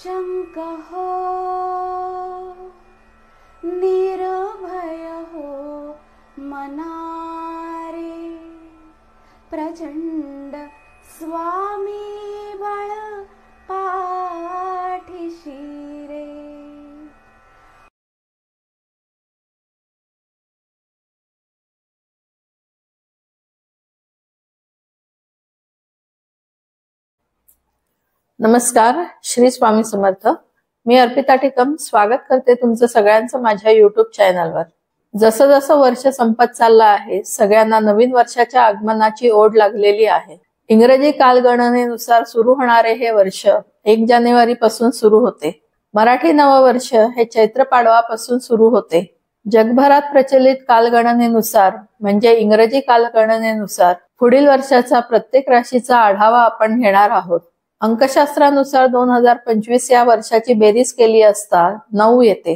निशंक हो, निर्भय हो मनारे, प्रचंड स्वामी बळ पाठीशी रे. नमस्कार, श्री स्वामी समर्थ. मी अर्पिता टिकम स्वागत करते तुमचं सगळ्यांचं माझ्या युट्यूब चॅनलवर. जसं जसं वर्ष संपत चाललं आहे, सगळ्यांना नवीन वर्षाच्या आगमनाची ओढ लागलेली आहे. इंग्रजी कालगणनेनुसार सुरू होणारे हे वर्ष 1 जानेवारी पासून सुरू होते. मराठी नववर्ष हे चैत्र पाडवापासून सुरू होते. जगभरात प्रचलित कालगणनेनुसार म्हणजे इंग्रजी कालगणनेनुसार पुढील वर्षाचा प्रत्येक राशीचा आढावा आपण घेणार आहोत. अंकशास्त्रानुसार 2025 या वर्षाची बेरीज केली असता 9 येते.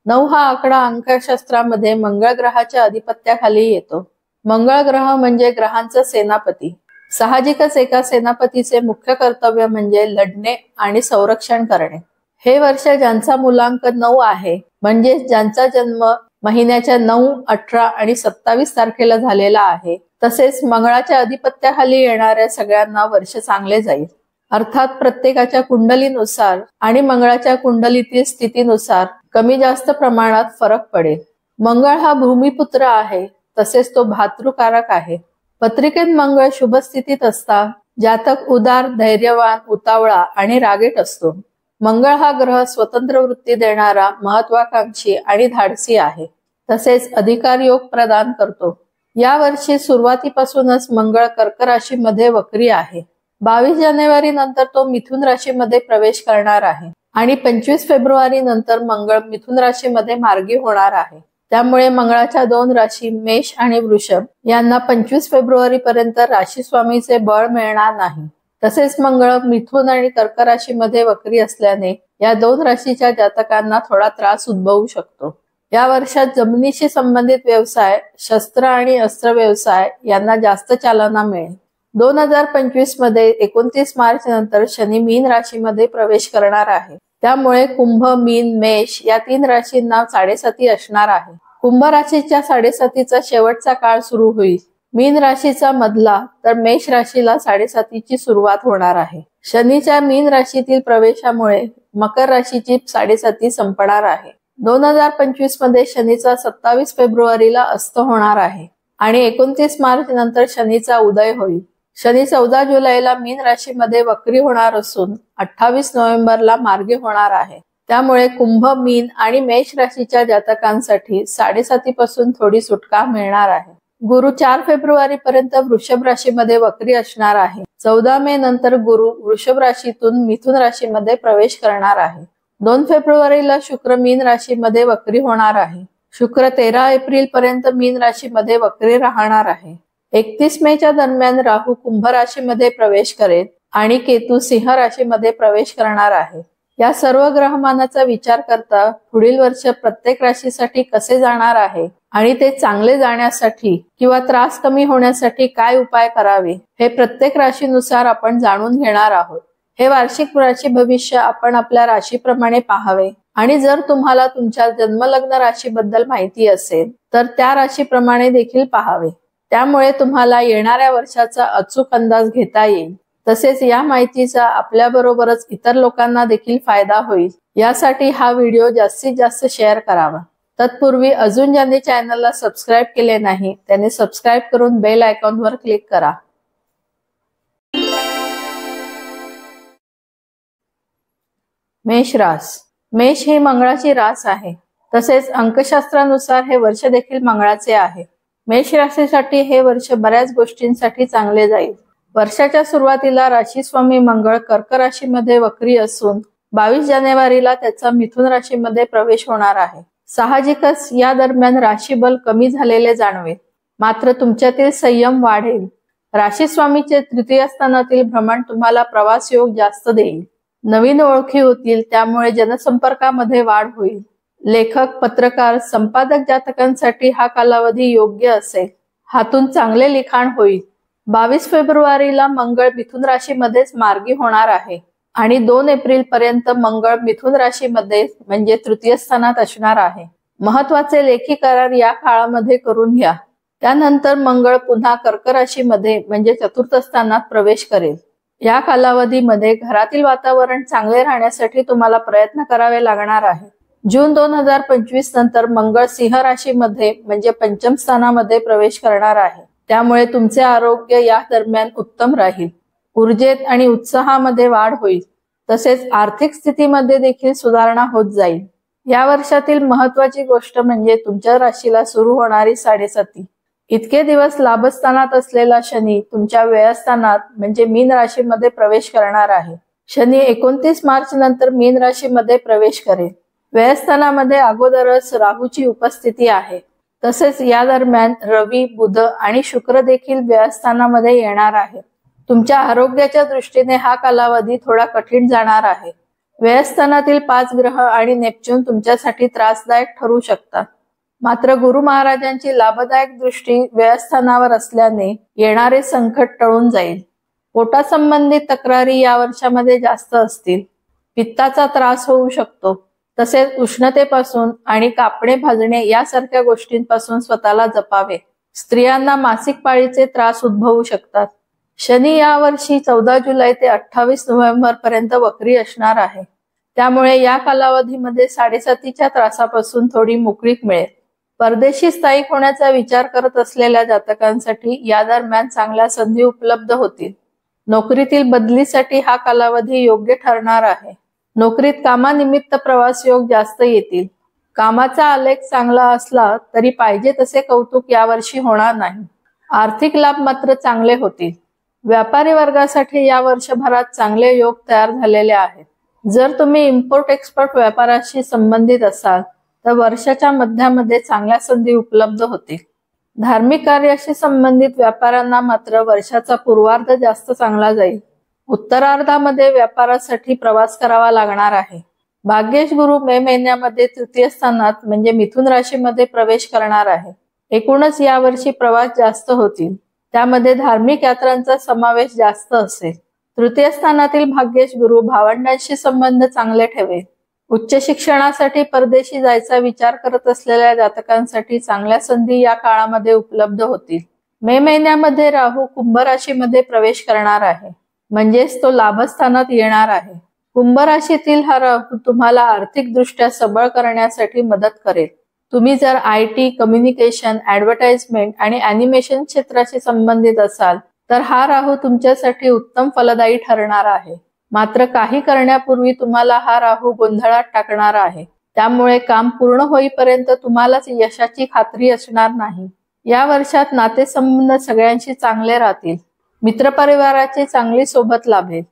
9 हा आकडा अंकशास्त्रामध्ये मंगळ ग्रहाच्या अधिपत्याखाली येतो. मंगळ ग्रह म्हणजे ग्रहांचा सेनापती. साहजिकच एका सेनापतीचे मुख्य कर्तव्य म्हणजे लढणे आणि संरक्षण करणे. हे वर्ष ज्यांचा मुलांक 9 आहे, म्हणजे ज्यांचा जन्म महिन्याच्या 9, 18 आणि 27 तारखेला झालेला आहे, तसेच मंगळाच्या अधिपत्याखाली येणाऱ्या सगळ्यांना वर्ष चांगले जाईल. अर्थात प्रत्येकाच्या कुंडलीनुसार आणि मंगळाच्या कुंडलीतील स्थितीनुसार कमी जास्त प्रमाणात फरक पडेल. मंगळ हा भूमिपुत्र आहे, तसेच तो भातृकारक आहे. पत्रिकेत मंगळ शुभ स्थितीत असता जातक उदार, धैर्यवान, उतावळा आणि रागीट असतो. मंगळ हा ग्रह स्वतंत्र वृत्ती देणारा, महत्वाकांक्षी आणि धाडसी आहे. तसेच अधिकार योग प्रदान करतो. या वर्षी सुरुवातीपासूनच मंगळ कर्क राशीमध्ये वक्री आहे. 22 जानेवारी नंतर तो मिथुन राशीमध्ये प्रवेश करणार आहे आणि 25 फेब्रुवारी नंतर मंगळ मिथुन राशीमध्ये मार्गी होणार आहे. त्यामुळे मंगळाच्या 2 राशी मेष आणि वृषभ यांना 25 फेब्रुवारी पर्यंत राशी स्वामीचे बळ मिळणार नाही. तसेच मंगळ मिथुन आणि कर्क राशीमध्ये वक्री असल्याने या 2 राशीच्या जातकांना थोडा त्रास उद्भवू शकतो. या वर्षात जमिनीशी संबंधित व्यवसाय, शस्त्र आणि अस्त्र व्यवसाय यांना जास्त चालना मिळेल. 2025 मध्ये 29 मार्च नंतर शनी मीन राशीमध्ये प्रवेश करणार आहे. त्यामुळे कुंभ, मीन, मेष या 3 राशींना 7.5 असणार आहे. कुंभ राशीच्या 7.5चा शेवटचा काळ सुरू होईल. मीन राशीचा मधला तर मेष राशीला 7.5ची सुरुवात होणार आहे. शनीच्या मीन राशीतील प्रवेशामुळे मकर राशीची 7.5 संपणार आहे. 2025 मध्ये शनीचा 27 फेब्रुवारीला अस्त होणार आहे आणि 29 मार्च नंतर शनीचा उदय होईल. शनी 14 जुलैला मीन राशीमध्ये वक्री होणार असून 28 नोव्हेंबरला मार्गी होणार आहे. त्यामुळे कुंभ, मीन आणि मेष राशीच्या जातकांसाठी 7.5 पासून थोडी सुटका मिळणार आहे. गुरु 4 फेब्रुवारी पर्यंत वृषभ राशीमध्ये वक्री असणार आहे. 14 मे नंतर गुरु वृषभ राशीतून मिथुन राशीमध्ये प्रवेश करणार आहे. 2 फेब्रुवारीला शुक्र मीन राशीमध्ये वक्री होणार आहे. शुक्र 13 एप्रिल पर्यंत मीन राशीमध्ये वक्री राहणार आहे. 31 मेच्या दरम्यान राहू कुंभ राशीमध्ये प्रवेश करेल आणि केतू सिंह राशीमध्ये प्रवेश करणार आहे. या सर्व ग्रहमानाचा विचार करता पुढील वर्ष प्रत्येक राशीसाठी कसे जाणार आहे आणि ते चांगले जाण्यासाठी किंवा त्रास कमी होण्यासाठी काय उपाय करावे हे प्रत्येक राशीनुसार आपण जाणून घेणार आहोत. हे वार्षिक राशी भविष्य आपण आपल्या राशीप्रमाणे पाहावे आणि जर तुम्हाला तुमच्या जन्मलग्न राशीबद्दल माहिती असेल तर त्या राशीप्रमाणे देखील पाहावे. त्यामुळे तुम्हाला येणाऱ्या वर्षाचा अचूक अंदाज घेता येईल. तसेच या माहितीचा आपल्याबरोबरच इतर लोकांना देखील फायदा होईल, यासाठी हा व्हिडिओ जास्तीत जास्त शेअर करावा. तत्पूर्वी अजून ज्यांनी चॅनलला सबस्क्राईब केले नाही त्यांनी सबस्क्राईब करून बेल आयकॉनवर क्लिक करा. मेष रास. मेष ही मंगळाची रास आहे. तसेच अंकशास्त्रानुसार हे वर्ष देखील मंगळाचे आहे. मेष राशीसाठी हे वर्ष बऱ्याच गोष्टींसाठी चांगले जाईल. वर्षाच्या सुरुवातीला राशी स्वामी मंगळ कर्क राशीमध्ये वक्री असून 22 जानेवारीला त्याचा मिथुन राशीमध्ये प्रवेश होणार आहे. साहजिकच या दरम्यान राशीबल कमी झालेले जाणवेल, मात्र तुमच्यातील संयम वाढेल. राशी स्वामीचे तृतीय स्थानातील भ्रमण तुम्हाला प्रवास योग जास्त देईल. नवीन ओळखी होतील, त्यामुळे जनसंपर्कामध्ये वाढ होईल. लेखक, पत्रकार, संपादक जातकांसाठी हा कालावधी योग्य असेल. हातून चांगले लिखाण होईल. 22 फेब्रुवारीला मंगळ मिथुन राशीमध्येच मार्गी होणार आहे. आणि 2 एप्रिल पर्यंत मंगळ मिथुन राशीमध्ये म्हणजे तृतीय स्थानात असणार आहे. महत्वाचे लेखी करार या काळामध्ये करून घ्या. त्यानंतर मंगळ पुन्हा कर्क राशीमध्ये म्हणजे चतुर्थ स्थानात प्रवेश करेल. या कालावधीमध्ये घरातील वातावरण चांगले राहण्यासाठी तुम्हाला प्रयत्न करावे लागणार आहे. जून 2025 नंतर मंगळ सिंह राशीमध्ये म्हणजे पंचम स्थानामध्ये प्रवेश करणार आहे. त्यामुळे तुमचे आरोग्य या दरम्यान उत्तम राहील. ऊर्जेत आणि उत्साहामध्ये वाढ होईल. तसेच आर्थिक स्थितीमध्ये देखील सुधारणा होत जाईल. या वर्षातील महत्वाची गोष्ट म्हणजे तुमच्या राशीला सुरू होणारी साडेसाती. इतके दिवस लाभस्थानात असलेला शनी तुमच्या व्ययस्थानात म्हणजे मीन राशीमध्ये प्रवेश करणार आहे. शनी 29 मार्च नंतर मीन राशीमध्ये प्रवेश करेल. व्ययस्थानामध्ये अगोदरच राहूची उपस्थिती आहे. तसेच या दरम्यान रवी, बुध आणि शुक्र देखील व्ययस्थानामध्ये येणार आहे. तुमच्या आरोग्याच्या दृष्टीने हा कालावधी थोडा कठीण जाणार आहे. व्ययस्थानातील 5 ग्रह आणि नेपच्यून तुमच्यासाठी त्रासदायक ठरू शकतात. मात्र गुरु महाराजांची लाभदायक दृष्टी व्ययस्थानावर असल्याने येणारे संकट टळून जाईल. पोटासंबंधित तक्रारी या वर्षामध्ये जास्त असतील. पित्ताचा त्रास होऊ शकतो. तसेच उष्णतेपासून आणि कापणे भाजणे यासारख्या गोष्टींपासून स्वतःला जपावे. स्त्रियांना मासिक पाळीचे त्रास उद्भवू शकतात. शनी यावर्षी 14 जुलै ते 28 नोव्हेंबर पर्यंत वक्री असणार आहे. त्यामुळे या कालावधीमध्ये साडेसातीच्या त्रासापासून थोडी मोकळीक मिळेल. परदेशी स्थायिक होण्याचा विचार करत असलेल्या जातकांसाठी या दरम्यान चांगल्या संधी उपलब्ध होतील. नोकरीतील बदलीसाठी हा कालावधी योग्य ठरणार आहे. नोकरीत कामानिमित्त प्रवास योग जास्त येतील. कामाचा आलेख चांगला असला तरी पाहिजे तसे कौतुक यावर्षी होणार नाही. आर्थिक लाभ मात्र चांगले होतील. व्यापारी वर्गासाठी या वर्षभरात चांगले योग तयार झालेले आहेत. जर तुम्ही इम्पोर्ट एक्सपोर्ट व्यापाराशी संबंधित असाल तर वर्षाच्या मध्यामध्ये चांगल्या संधी उपलब्ध होतील. धार्मिक कार्याशी संबंधित व्यापाऱ्यांना मात्र वर्षाचा पूर्वार्ध जास्त चांगला जाईल. उत्तरार्धामध्ये व्यापारासाठी प्रवास करावा लागणार आहे. भाग्येश गुरु मे महिन्यामध्ये तृतीय स्थानात म्हणजे मिथुन राशीमध्ये प्रवेश करणार आहे. एकूणच यावर्षी प्रवास जास्त होतील. त्यामध्ये धार्मिक यात्रांचा समावेश जास्त असेल. तृतीय स्थानातील भाग्येश गुरु भावंडांशी संबंध चांगले ठेवेल. उच्च शिक्षणासाठी परदेशी जायचा विचार करत असलेल्या जातकांसाठी चांगल्या संधी या काळामध्ये उपलब्ध होतील. मे महिन्यामध्ये राहू कुंभ राशीमध्ये प्रवेश करणार आहे. म्हणजेच तो लाभस्थानात येणार आहे. कुंभ राशीतील हा राहू तुम्हाला आर्थिक दृष्ट्या सबळ करण्यासाठी मदत करेल. तुम्ही जर IT, कम्युनिकेशन, ऍडव्हर्टाइजमेंट आणि अॅनिमेशन क्षेत्राशी संबंधित असाल तर हा राहू तुमच्यासाठी उत्तम फलदायी ठरणार आहे. मात्र काही करण्यापूर्वी तुम्हाला हा राहू गोंधळात टाकणार आहे. त्यामुळे काम पूर्ण होईपर्यंत तुम्हालाच यशाची खात्री असणार नाही. या वर्षात नातेसंबंध सगळ्यांशी चांगले राहतील. मित्रपरिवाराची चांगली सोबत लाभेल.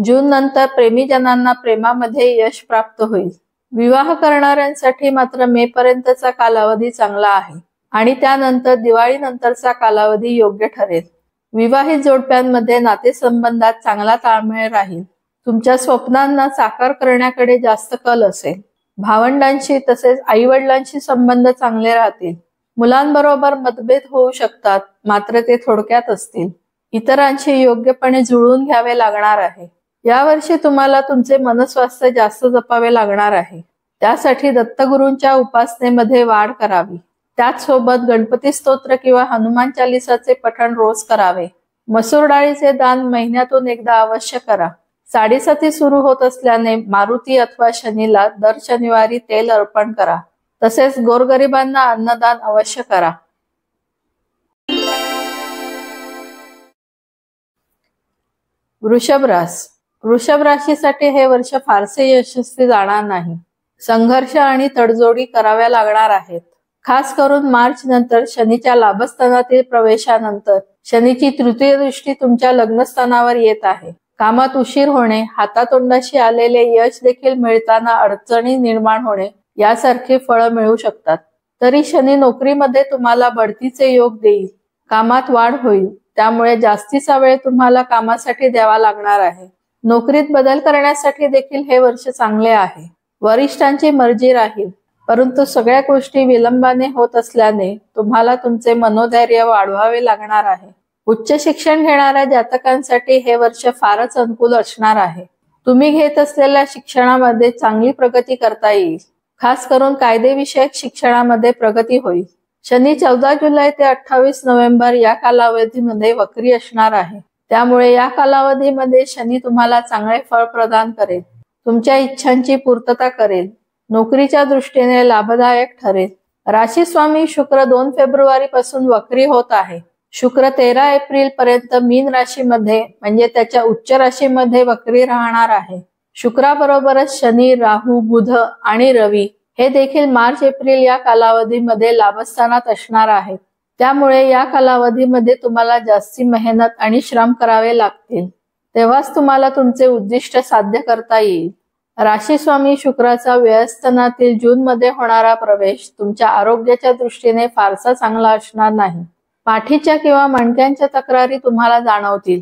जून नंतर प्रेमीजनांना प्रेमामध्ये यश प्राप्त होईल. विवाह करणाऱ्यांसाठी मात्र मे पर्यंतचा कालावधी चांगला आहे आणि त्यानंतर दिवाळी नंतरचा कालावधी योग्य ठरेल. विवाहित जोडप्यांमध्ये नातेसंबंधात चांगला ताळमेळ राहील. तुमच्या स्वप्नांना साकार करण्याकडे जास्त कल असेल. भावंडांशी तसेच आई-वडिलांशी संबंध चांगले राहतील. मुलांबरोबर मतभेद होऊ शकतात, मात्र ते थोडक्यात असतील. इतरांशी योग्यपणे जुळवून घ्यावे लागणार आहे. यावर्षी तुम्हाला तुमचे मनस्वास्थ्य जास्त जपावे लागणार आहे. त्यासाठी दत्तगुरूंच्या उपासनेमध्ये वाढ करावी. त्याचसोबत गणपती स्तोत्र किंवा हनुमान चालिसाचे पठण रोज करावे. मसूर डाळीचे दान महिन्यातून एकदा अवश्य करा. साडेसाती सुरू होत असल्याने मारुती अथवा शनीला दर शनिवारी तेल अर्पण करा. तसेच गोरगरिबांना अन्नदान अवश्य करा. वृषभ रास. वृषभ राशीसाठी हे वर्ष फारसे यशस्वी जाणार नाही. संघर्ष आणि तडजोडी कराव्या लागणार आहेत. खास करून मार्च नंतर शनीच्या लाभस्थानातील प्रवेशानंतर शनीची तृतीय दृष्टी तुमच्या लग्नस्थानावर येत आहे. कामात उशीर होणे, हातातोंडाशी आलेले यश देखील मिळताना अडचणी निर्माण होणे यासारखी फळं मिळू शकतात. तरी शनी नोकरीमध्ये तुम्हाला बढतीचे योग देईल. कामात वाढ होईल. त्यामुळे जास्तीचा वेळ तुम्हाला कामासाठी द्यावा लागणार आहे. नोकरीत बदल करण्यासाठी देखील हे वर्ष चांगले आहे. वरिष्ठांची मर्जी राहील. परंतु सगळ्या गोष्टी विलंबाने होत असल्याने तुम्हाला तुमचे मनोधैर्य वाढवावे लागणार आहे. उच्च शिक्षण घेणाऱ्या जातकांसाठी हे वर्ष फारच अनुकूल असणार आहे. तुम्ही घेत असलेल्या शिक्षणामध्ये चांगली प्रगती करता येईल. खास करून कायदेविषयक शिक्षणामध्ये प्रगती होईल. शनी 14 जुलै ते 28 नोव्हेंबर या कालावधीमध्ये वक्री असणार आहे. त्यामुळे या कालावधीमध्ये शनी तुम्हाला चांगले फळ प्रदान करेल. तुमच्या इच्छांची पूर्तता करेल. नोकरीच्या दृष्टीने लाभदायक ठरेल. राशी स्वामी शुक्र 2 फेब्रुवारी पासून वक्री होत आहे. शुक्र 13 एप्रिल पर्यंत मीन राशीमध्ये म्हणजे त्याच्या उच्च राशीमध्ये वक्री राहणार आहे. शुक्राबरोबरच शनी, राहू, बुध आणि रवी हे देखील मार्च एप्रिल या कालावधीमध्ये लाभस्थानात असणार आहेत. त्यामुळे या कालावधीमध्ये तुम्हाला जास्ती मेहनत आणि श्रम करावे लागतील. तेव्हाच तुम्हाला तुमचे उद्दिष्ट साध्य करता येईल. राशी स्वामी शुक्राचा व्ययस्थानातील जून मध्ये होणारा प्रवेश तुमच्या आरोग्याच्या दृष्टीने फारसा चांगला असणार नाही. पाठीच्या किंवा मणक्यांच्या तक्रारी तुम्हाला जाणवतील.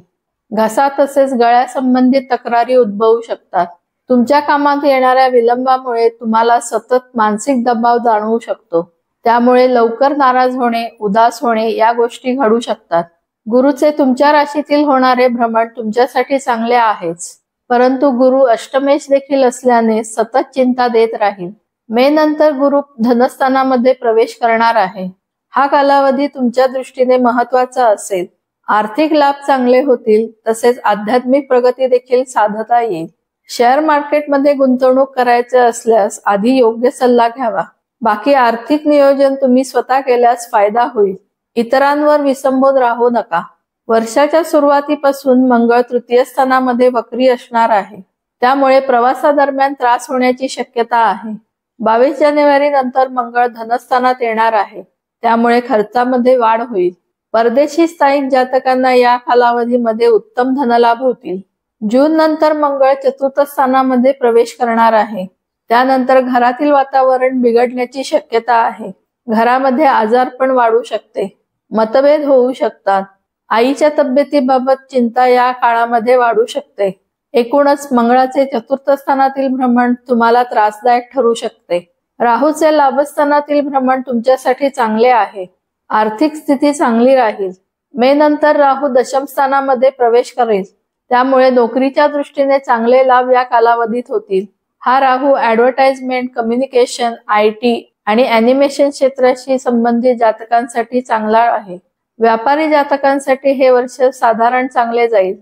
घसा तसेच गळ्यासंबंधित तक्रारी उद्भवू शकतात. तुमच्या कामात येणाऱ्या विलंबामुळे तुम्हाला सतत मानसिक दबाव जाणवू शकतो. त्यामुळे लवकर नाराज होणे, उदास होणे या गोष्टी घडू शकतात. गुरुचे तुमच्या राशीतील होणारे भ्रमण तुमच्यासाठी चांगले आहेच, परंतु गुरु अष्टमेश देखील असल्याने सतत चिंता देत राहील. मे नंतर गुरु धनस्थानामध्ये प्रवेश करणार आहे. हा कालावधी तुमच्या दृष्टीने महत्वाचा असेल. आर्थिक लाभ चांगले होतील, तसेच आध्यात्मिक प्रगती देखील साधता येईल. शेअर मार्केटमध्ये गुंतवणूक करायचे असल्यास आधी योग्य सल्ला घ्यावा. बाकी आर्थिक नियोजन तुम्ही स्वतः केल्यास फायदा होईल. इतरांवर विसंबून राहू नका. वर्षाच्या सुरुवातीपासून मंगळ तृतीय स्थानामध्ये वक्री असणार आहे. त्यामुळे प्रवासादरम्यान त्रास होण्याची शक्यता आहे. 22 जानेवारी नंतर मंगळ धनस्थानात येणार आहे. त्यामुळे खर्चामध्ये वाढ होईल. परदेशी स्थायिक जातकांना या कालावधीमध्ये उत्तम धनलाभ होतील. जून नंतर मंगळ चतुर्थ स्थानामध्ये प्रवेश करणार आहे. त्यानंतर घरातील वातावरण बिघडण्याची शक्यता आहे. घरामध्ये आजारपण वाढू शकते. मतभेद होऊ शकतात. आईच्या तब्येतीबाबत चिंता या काळामध्ये वाढू शकते. एकूणच मंगळाचे चतुर्थ स्थानातील भ्रमण तुम्हाला त्रासदायक ठरू शकते. राहूचे लाभस्थानातील भ्रमण तुमच्यासाठी चांगले आहे. आर्थिक स्थिती चांगली राहील. मे नंतर राहू दशम स्थानामध्ये प्रवेश करेल. त्यामुळे नोकरीच्या दृष्टीने चांगले लाभ या कालावधीत होतील. हा राहू ऍडव्हर्टाइजमेंट, कम्युनिकेशन, IT आणि अॅनिमेशन क्षेत्राशी संबंधित जातकांसाठी चांगला आहे. व्यापारी जातकांसाठी हे वर्ष साधारण चांगले जाईल.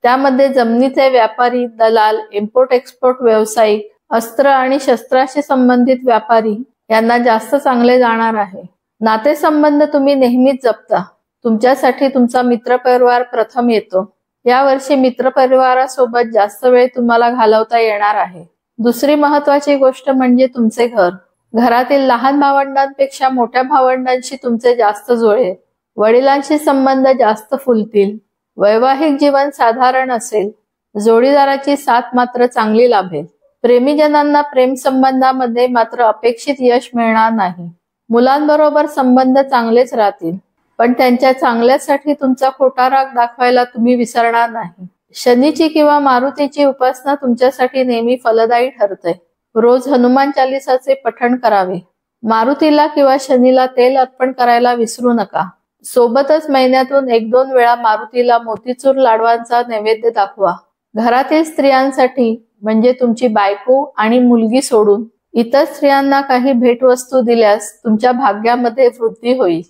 त्यामध्ये जमिनीचे व्यापारी, दलाल, इम्पोर्ट एक्सपोर्ट व्यावसायिक, अस्त्र आणि शस्त्राशी संबंधित व्यापारी यांना जास्त चांगले जाणार आहे. नातेसंबंध तुम्ही नेहमीच जपता. तुमच्यासाठी तुमचा मित्रपरिवार प्रथम येतो. यावर्षी मित्रपरिवारासोबत जास्त वेळ तुम्हाला घालवता येणार आहे. दुसरी महत्वाची गोष्ट म्हणजे तुमचे घर. घरातील लहान भावंडांपेक्षा मोठ्या भावंडांशी तुमचे जास्त जुळेल. वडिलांशी संबंध जास्त फुलतील. वैवाहिक जीवन साधारण असेल. जोडीदाराची साथ मात्र चांगली लाभेल. प्रेमीजनांना प्रेम संबंधामध्ये मात्र अपेक्षित यश मिळणार नाही. मुलांबरोबर संबंध चांगलेच राहतील, पण त्यांच्या चांगल्यासाठी तुमचा खोटा राग दाखवायला तुम्ही विसरणार नाही. शनीची किंवा मारुतीची उपासना तुमच्यासाठी नेहमी फलदायी ठरते. रोज हनुमान चालिसाचे पठण करावे. मारुतीला किंवा शनीला तेल अर्पण करायला विसरू नका. सोबतच महिन्यातून 1-2 वेळा मारुतीला मोतीचूर लाडवांचा नैवेद्य दाखवा. घरातील स्त्रियांसाठी म्हणजे तुमची बायको आणि मुलगी सोडून इतर स्त्रियांना काही भेटवस्तू दिल्यास तुमच्या भाग्यामध्ये वृद्धी होईल.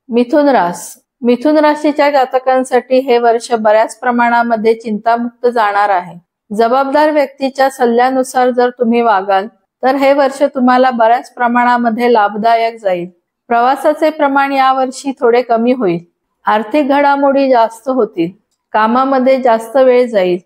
मिथुन रास. मिथुन राशीच्या जातकांसाठी हे वर्ष बऱ्याच प्रमाणामध्ये चिंतामुक्त जाणार आहे. जबाबदार व्यक्तीच्या सल्ल्यानुसार जर तुम्ही वागाल तर हे वर्ष तुम्हाला बऱ्याच प्रमाणामध्ये लाभदायक जाईल. प्रवासाचे प्रमाण यावर्षी थोडे कमी होईल. आर्थिक घडामोडी जास्त होतील. कामामध्ये जास्त वेळ जाईल.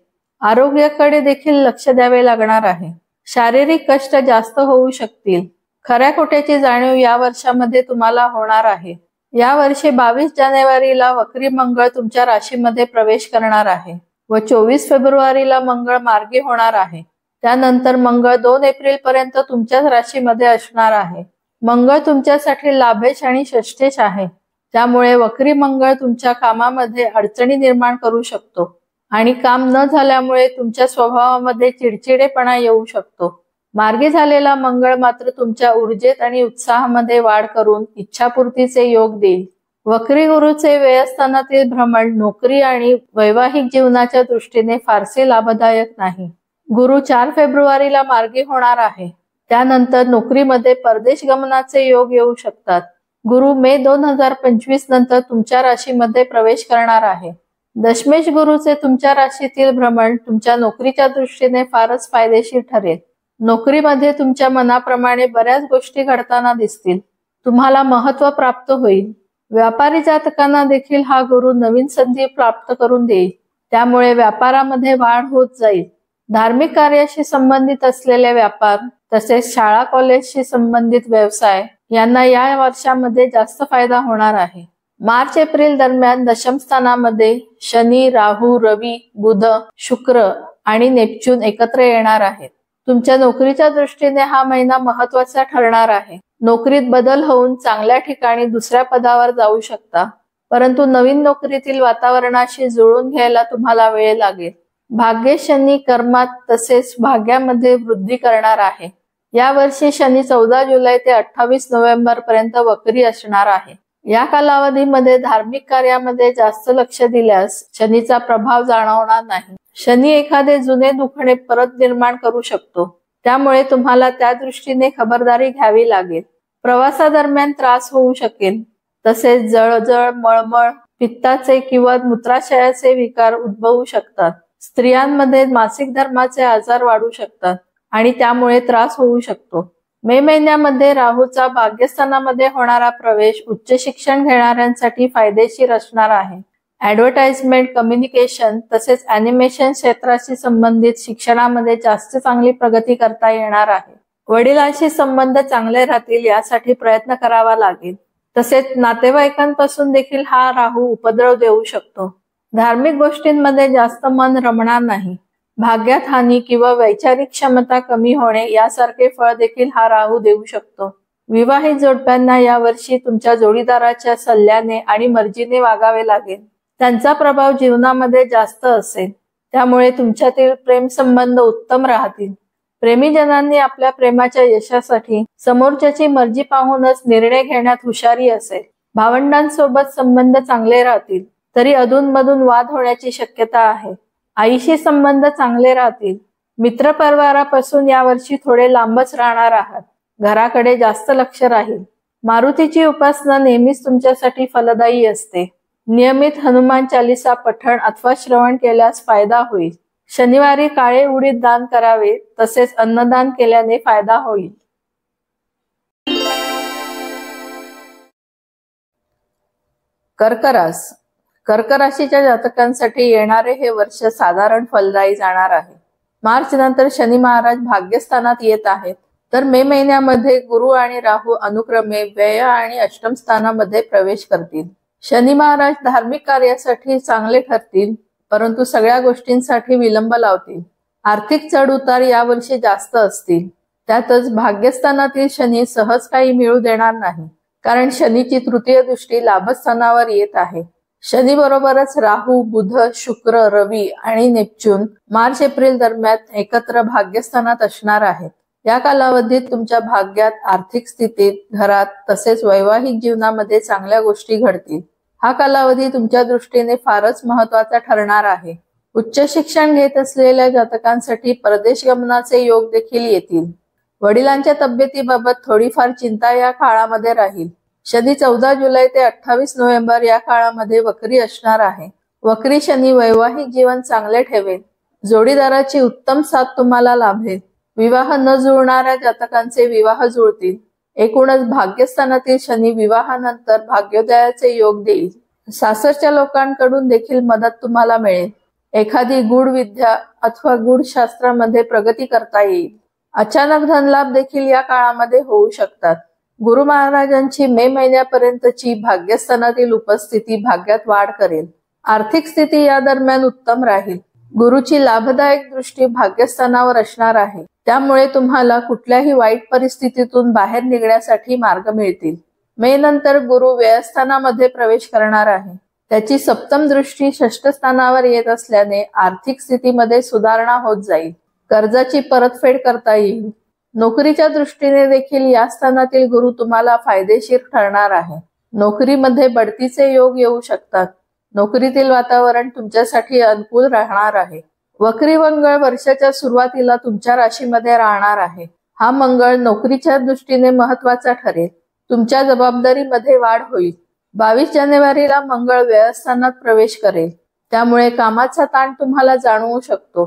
आरोग्याकडे देखील लक्ष द्यावे लागणार आहे. शारीरिक कष्ट जास्त होऊ शकतील. खऱ्या खोट्याची जाणीव या वर्षामध्ये तुम्हाला होणार आहे. या वर्षी 22 जानेवारीला वक्री मंगळ तुमच्या राशीमध्ये प्रवेश करणार आहे व 24 फेब्रुवारीला मंगळ मार्गी होणार आहे. त्यानंतर मंगळ 2 एप्रिल पर्यंत तुमच्याच राशीमध्ये असणार आहे. मंगळ तुमच्यासाठी लाभेश आणि षष्ठेश आहे. त्यामुळे वक्री मंगळ तुमच्या कामामध्ये अडचणी निर्माण करू शकतो आणि काम न झाल्यामुळे तुमच्या स्वभावामध्ये चिडचिडेपणा येऊ शकतो. मार्गी झालेला मंगळ मात्र तुमच्या ऊर्जेत आणि उत्साहामध्ये वाढ करून इच्छापूर्तीचे योग देईल. वक्री गुरुचे व्ययस्थानातील भ्रमण नोकरी आणि वैवाहिक जीवनाच्या दृष्टीने फारसे लाभदायक नाही. गुरु 4 फेब्रुवारीला मार्गी होणार आहे. त्यानंतर नोकरीमध्ये परदेश गमनाचे योग येऊ शकतात. गुरु मे 2025 नंतर तुमच्या राशीमध्ये प्रवेश करणार आहे. दशमेश गुरुचे तुमच्या राशीतील भ्रमण तुमच्या नोकरीच्या दृष्टीने फारच फायदेशीर ठरेल. नोकरीमध्ये तुमच्या मनाप्रमाणे बऱ्याच गोष्टी घडताना दिसतील. तुम्हाला महत्त्व प्राप्त होईल. व्यापारी जातकांना देखील हा गुरु नवीन संधी प्राप्त करून देईल. त्यामुळे व्यापारामध्ये वाढ होत जाईल. धार्मिक कार्याशी संबंधित असलेले व्यापार तसेच शाळा कॉलेजशी संबंधित व्यवसाय यांना या वर्षामध्ये जास्त फायदा होणार आहे. मार्च एप्रिल दरम्यान दशम स्थानामध्ये शनी, राहू, रवी, बुध, शुक्र आणि नेपच्यून एकत्र येणार आहेत. तुमच्या नोकरीच्या दृष्टीने हा महिना महत्वाचा ठरणार आहे. नोकरीत बदल होऊन चांगल्या ठिकाणी दुसऱ्या पदावर जाऊ शकता. परंतु नवीन नोकरीतील वातावरणाशी जुळून घ्यायला तुम्हाला वेळ लागेल. भाग्य शनी कर्मात तसेच भाग्यामध्ये वृद्धी करणार आहे. या वर्षी शनी 14 जुलै ते 28 नोव्हेंबर पर्यंत वक्री असणार आहे. या कालावधीमध्ये धार्मिक कार्यामध्ये जास्त लक्ष दिल्यास शनीचा प्रभाव जाणवणार नाही. शनी एखादे जुने दुखणे परत निर्माण करू शकतो. त्यामुळे तुम्हाला त्या दृष्टीने खबरदारी घ्यावी लागेल. प्रवासादरम्यान त्रास होऊ शकेल. तसेच जळजळ, मळमळ, पित्ताचे किंवा मूत्राशयाचे विकार उद्भवू शकतात. स्त्रियांमध्ये मासिक धर्माचे आजार वाढू शकतात आणि त्यामुळे त्रास होऊ शकतो. मे महिन्यामध्ये राहूचा भाग्यस्थानामध्ये होणारा प्रवेश उच्च शिक्षण घेणाऱ्यांसाठी फायदेशीर असणार आहे. ऍडव्हर्टाइजमेंट, कम्युनिकेशन तसेच अॅनिमेशन क्षेत्राशी संबंधित शिक्षणामध्ये जास्त चांगली प्रगती करता येणार आहे. वडिलांशी संबंध चांगले राहतील यासाठी प्रयत्न करावा लागेल. तसेच नातेवाईकांपासून देखील हा राहू उपद्रव देऊ शकतो. धार्मिक गोष्टींमध्ये जास्त मन रमणार नाही. भाग्यात हानी किंवा वैचारिक क्षमता कमी होणे यासारखे फळ देखील हा राहू देऊ शकतो. विवाहित जोडप्यांना यावर्षी तुमच्या जोडीदाराच्या सल्ल्याने आणि मर्जीने वागावे लागेल. त्यांचा प्रभाव जीवनामध्ये जास्त असेल. त्यामुळे तुमच्यातील प्रेम संबंध उत्तम राहतील. प्रेमीजनांनी आपल्या प्रेमाच्या यशासाठी समोरच्याची मर्जी पाहूनच निर्णय घेण्यात हुशारी असेल. भावंडांसोबत संबंध चांगले राहतील. तरी अधूनमधून वाद होण्याची शक्यता आहे. आईशी संबंध चांगले राहतील. मित्रपरिवारापासून यावर्षी थोडे लांबच राहणार आहात. घराकडे जास्त लक्ष राहील. मारुतीची उपासना नेहमीच तुमच्यासाठी फलदायी असते. नियमित हनुमान चालीसा पठण अथवा श्रवण केल्यास फायदा होईल. शनिवारी काळे उडीद दान करावे. तसेच अन्नदान केल्याने फायदा होईल. कर्क रास. कर्क राशीच्या जातकांसाठी येणारे हे वर्ष साधारण फलदायी जाणार आहे. मार्च नंतर शनी महाराज भाग्यस्थानात येत आहेत. तर मे महिन्यामध्ये गुरु आणि राहू अनुक्रमे व्यय आणि अष्टम स्थानामध्ये प्रवेश करतील. शनी महाराज धार्मिक कार्यासाठी चांगले ठरतील. परंतु सगळ्या गोष्टींसाठी विलंब लावतील. आर्थिक चढ उतार यावर्षी जास्त असतील. त्यातच भाग्यस्थानातील शनी सहज काही मिळू देणार नाही. कारण शनीची तृतीय दृष्टी लाभस्थानावर येत आहे. शनी बरोबरच राहू, बुध, शुक्र, रवी आणि नेपच्यून मार्च एप्रिल दरम्यान एकत्र भाग्यस्थानात असणार आहेत. या कालावधीत तुमच्या भाग्यात, आर्थिक स्थितीत, घरात तसेच वैवाहिक जीवनामध्ये चांगल्या गोष्टी घडतील. हा कालावधी तुमच्या दृष्टीने फारच महत्वाचा ठरणार आहे. उच्च शिक्षण घेत असलेल्या जातकांसाठी परदेश गमनाचे योग देखील येतील. वडिलांच्या तब्येतीबाबत थोडीफार चिंता या काळामध्ये राहील. शनी 14 जुलै ते 28 नोव्हेंबर या काळामध्ये वक्री असणार आहे. वक्री शनी वैवाहिक जीवन चांगले ठेवेल. जोडीदाराची उत्तम साथ तुम्हाला लाभेल. विवाह न जुळणाऱ्या जातकांचे विवाह जुळतील. एकूणच भाग्यस्थानातील शनी विवाहानंतर भाग्योदयाचे योग देईल. सासरच्या लोकांकडून देखील मदत तुम्हाला मिळेल. एखादी गूढ विद्या अथवा गूढ शास्त्रामध्ये प्रगती करता येईल. अचानक धनलाभ देखील या काळामध्ये होऊ शकतात. गुरु महाराजांची मे महिन्यापर्यंतची भाग्यस्थानातील उपस्थिती भाग्यात वाढ करेल. आर्थिक स्थिती या दरम्यान उत्तम राहील. गुरुची लाभदायक दृष्टी भाग्यस्थानावर असणार आहे. त्यामुळे तुम्हाला कुठल्याही वाईट परिस्थितीतून बाहेर निघण्यासाठी मार्ग मिळतील. मे नंतर गुरु व्ययस्थानामध्ये प्रवेश करणार आहे. त्याची सप्तम दृष्टी षष्ठ स्थानावर येत असल्याने आर्थिक स्थितीमध्ये सुधारणा होत जाईल. कर्जाची परतफेड करता येईल. नोकरीच्या दृष्टीने देखील या स्थानातील गुरु तुम्हाला फायदेशीर ठरणार आहे. नोकरीमध्ये बढतीचे योग येऊ शकतात. नोकरीतील वातावरण तुमच्यासाठी अनुकूल राहणार आहे. वक्री मंगळ वर्षाच्या सुरुवातीला तुमच्या राशीमध्ये राहणार आहे. हा मंगळ नोकरीच्या दृष्टीने महत्वाचा ठरेल. तुमच्या जबाबदारीमध्ये वाढ होईल. 22 जानेवारीला मंगळ व्ययस्थानात प्रवेश करेल. त्यामुळे कामाचा ताण तुम्हाला जाणवू शकतो.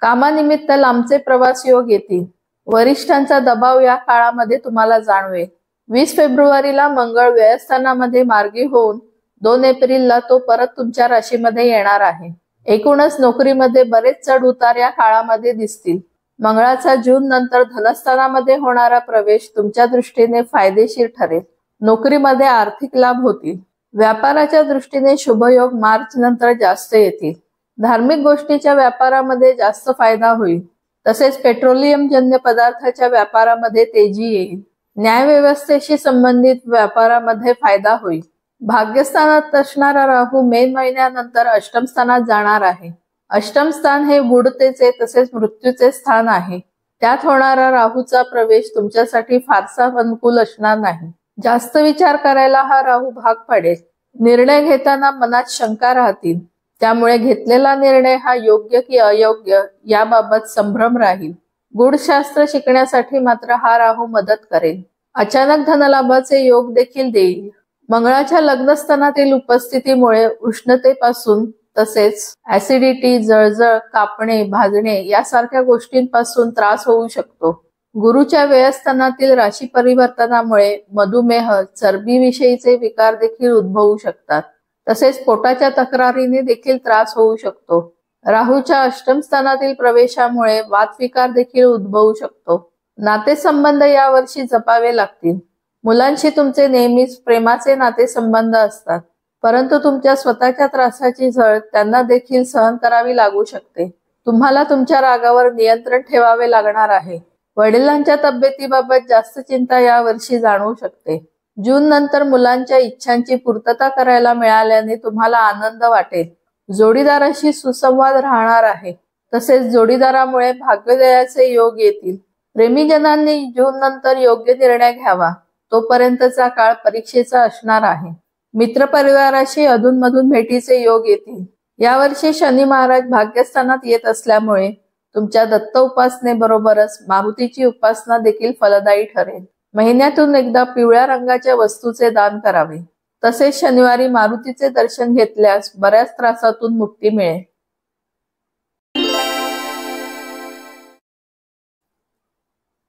कामानिमित्त लांबचे प्रवास योग येतील. वरिष्ठांचा दबाव या काळामध्ये तुम्हाला जाणवेल. 20 फेब्रुवारीला मंगळ व्ययस्थानामध्ये मार्गी होऊन 2 एप्रिलला तो परत तुमच्या राशीमध्ये येणार आहे. एकूणच नोकरीमध्ये बरेच चढ उतार या काळामध्ये दिसतील. मंगळाचा जून नंतर धनस्थानामध्ये होणारा प्रवेश तुमच्या दृष्टीने फायदेशीर ठरेल. नोकरीमध्ये आर्थिक लाभ होतील. व्यापाराच्या दृष्टीने शुभयोग मार्च नंतर जास्त येतील. धार्मिक गोष्टीच्या व्यापारामध्ये जास्त फायदा होईल. तसेच पेट्रोलियम जन्य पदार्थाच्या व्यापारामध्ये तेजी येईल. न्यायव्यवस्थेशी संबंधित व्यापारामध्ये फायदा होईल. भाग्यस्थानात असणारा राहू मे महिन्यानंतर अष्टम स्थानात जाणार आहे. अष्टम स्थान हे गूढतेचे तसेच मृत्यूचे स्थान आहे. त्यात होणारा राहूचा प्रवेश तुमच्यासाठी फारसा अनुकूल असणार नाही. जास्त विचार करायला हा राहू भाग पाडेल. निर्णय घेताना मनात शंका राहतील. त्यामुळे घेतलेला निर्णय हा योग्य की अयोग्य याबाबत संभ्रम राहील. गूढशास्त्र शिकण्यासाठी मात्र हा राहू मदत करेल. अचानक धनलाभाचे योग देखील देईल. मंगळाच्या लग्नस्थानातील उपस्थितीमुळे उष्णतेपासून तसेच ऍसिडिटी, जळजळ, कापणे, भाजणे यासारख्या गोष्टींपासून त्रास होऊ शकतो. गुरुच्या व्ययस्थानातील राशी परिवर्तनामुळे मधुमेह, चरबीविषयीचे विकार देखील उद्भवू शकतात. तसेच पोटाच्या तक्रारीने देखील त्रास होऊ शकतो. राहूच्या अष्टम स्थानातील प्रवेशामुळे वातविकार देखील उद्भवू शकतो. नातेसंबंध यावर्षी जपावे लागतील. मुलांशी तुमचे नेहमीच प्रेमाचे नातेसंबंध असतात, परंतु तुमच्या स्वतःच्या त्रासाची झळ त्यांना देखील सहन करावी लागू शकते. तुम्हाला तुमच्या रागावर नियंत्रण ठेवावे लागणार आहे. वडिलांच्या तब्येतीबाबत जास्त चिंता यावर्षी जाणवू शकते. जून नंतर मुलांच्या इच्छांची पूर्तता करायला मिळाल्याने तुम्हाला आनंद वाटेल. जोडीदाराशी सुसंवाद राहणार आहे. तसेच जोडीदारामुळे भाग्योदयाचे योग येतील. प्रेमीजनांनी जून नंतर योग्य निर्णय घ्यावा. तोपर्यंतचा काळ परीक्षेचा असणार आहे. मित्रपरिवाराशी अधूनमधून भेटीचे योग येतील. यावर्षी शनी महाराज भाग्यस्थानात येत असल्यामुळे तुमच्या दत्त उपासनेबरोबरच मारुतीची उपासना देखील फलदायी ठरेल. महिन्यातून एकदा पिवळ्या रंगाच्या वस्तूचे दान करावे. तसेच शनिवारी मारुतीचे दर्शन घेतल्यास बऱ्याच त्रासातून मुक्ती मिळेल.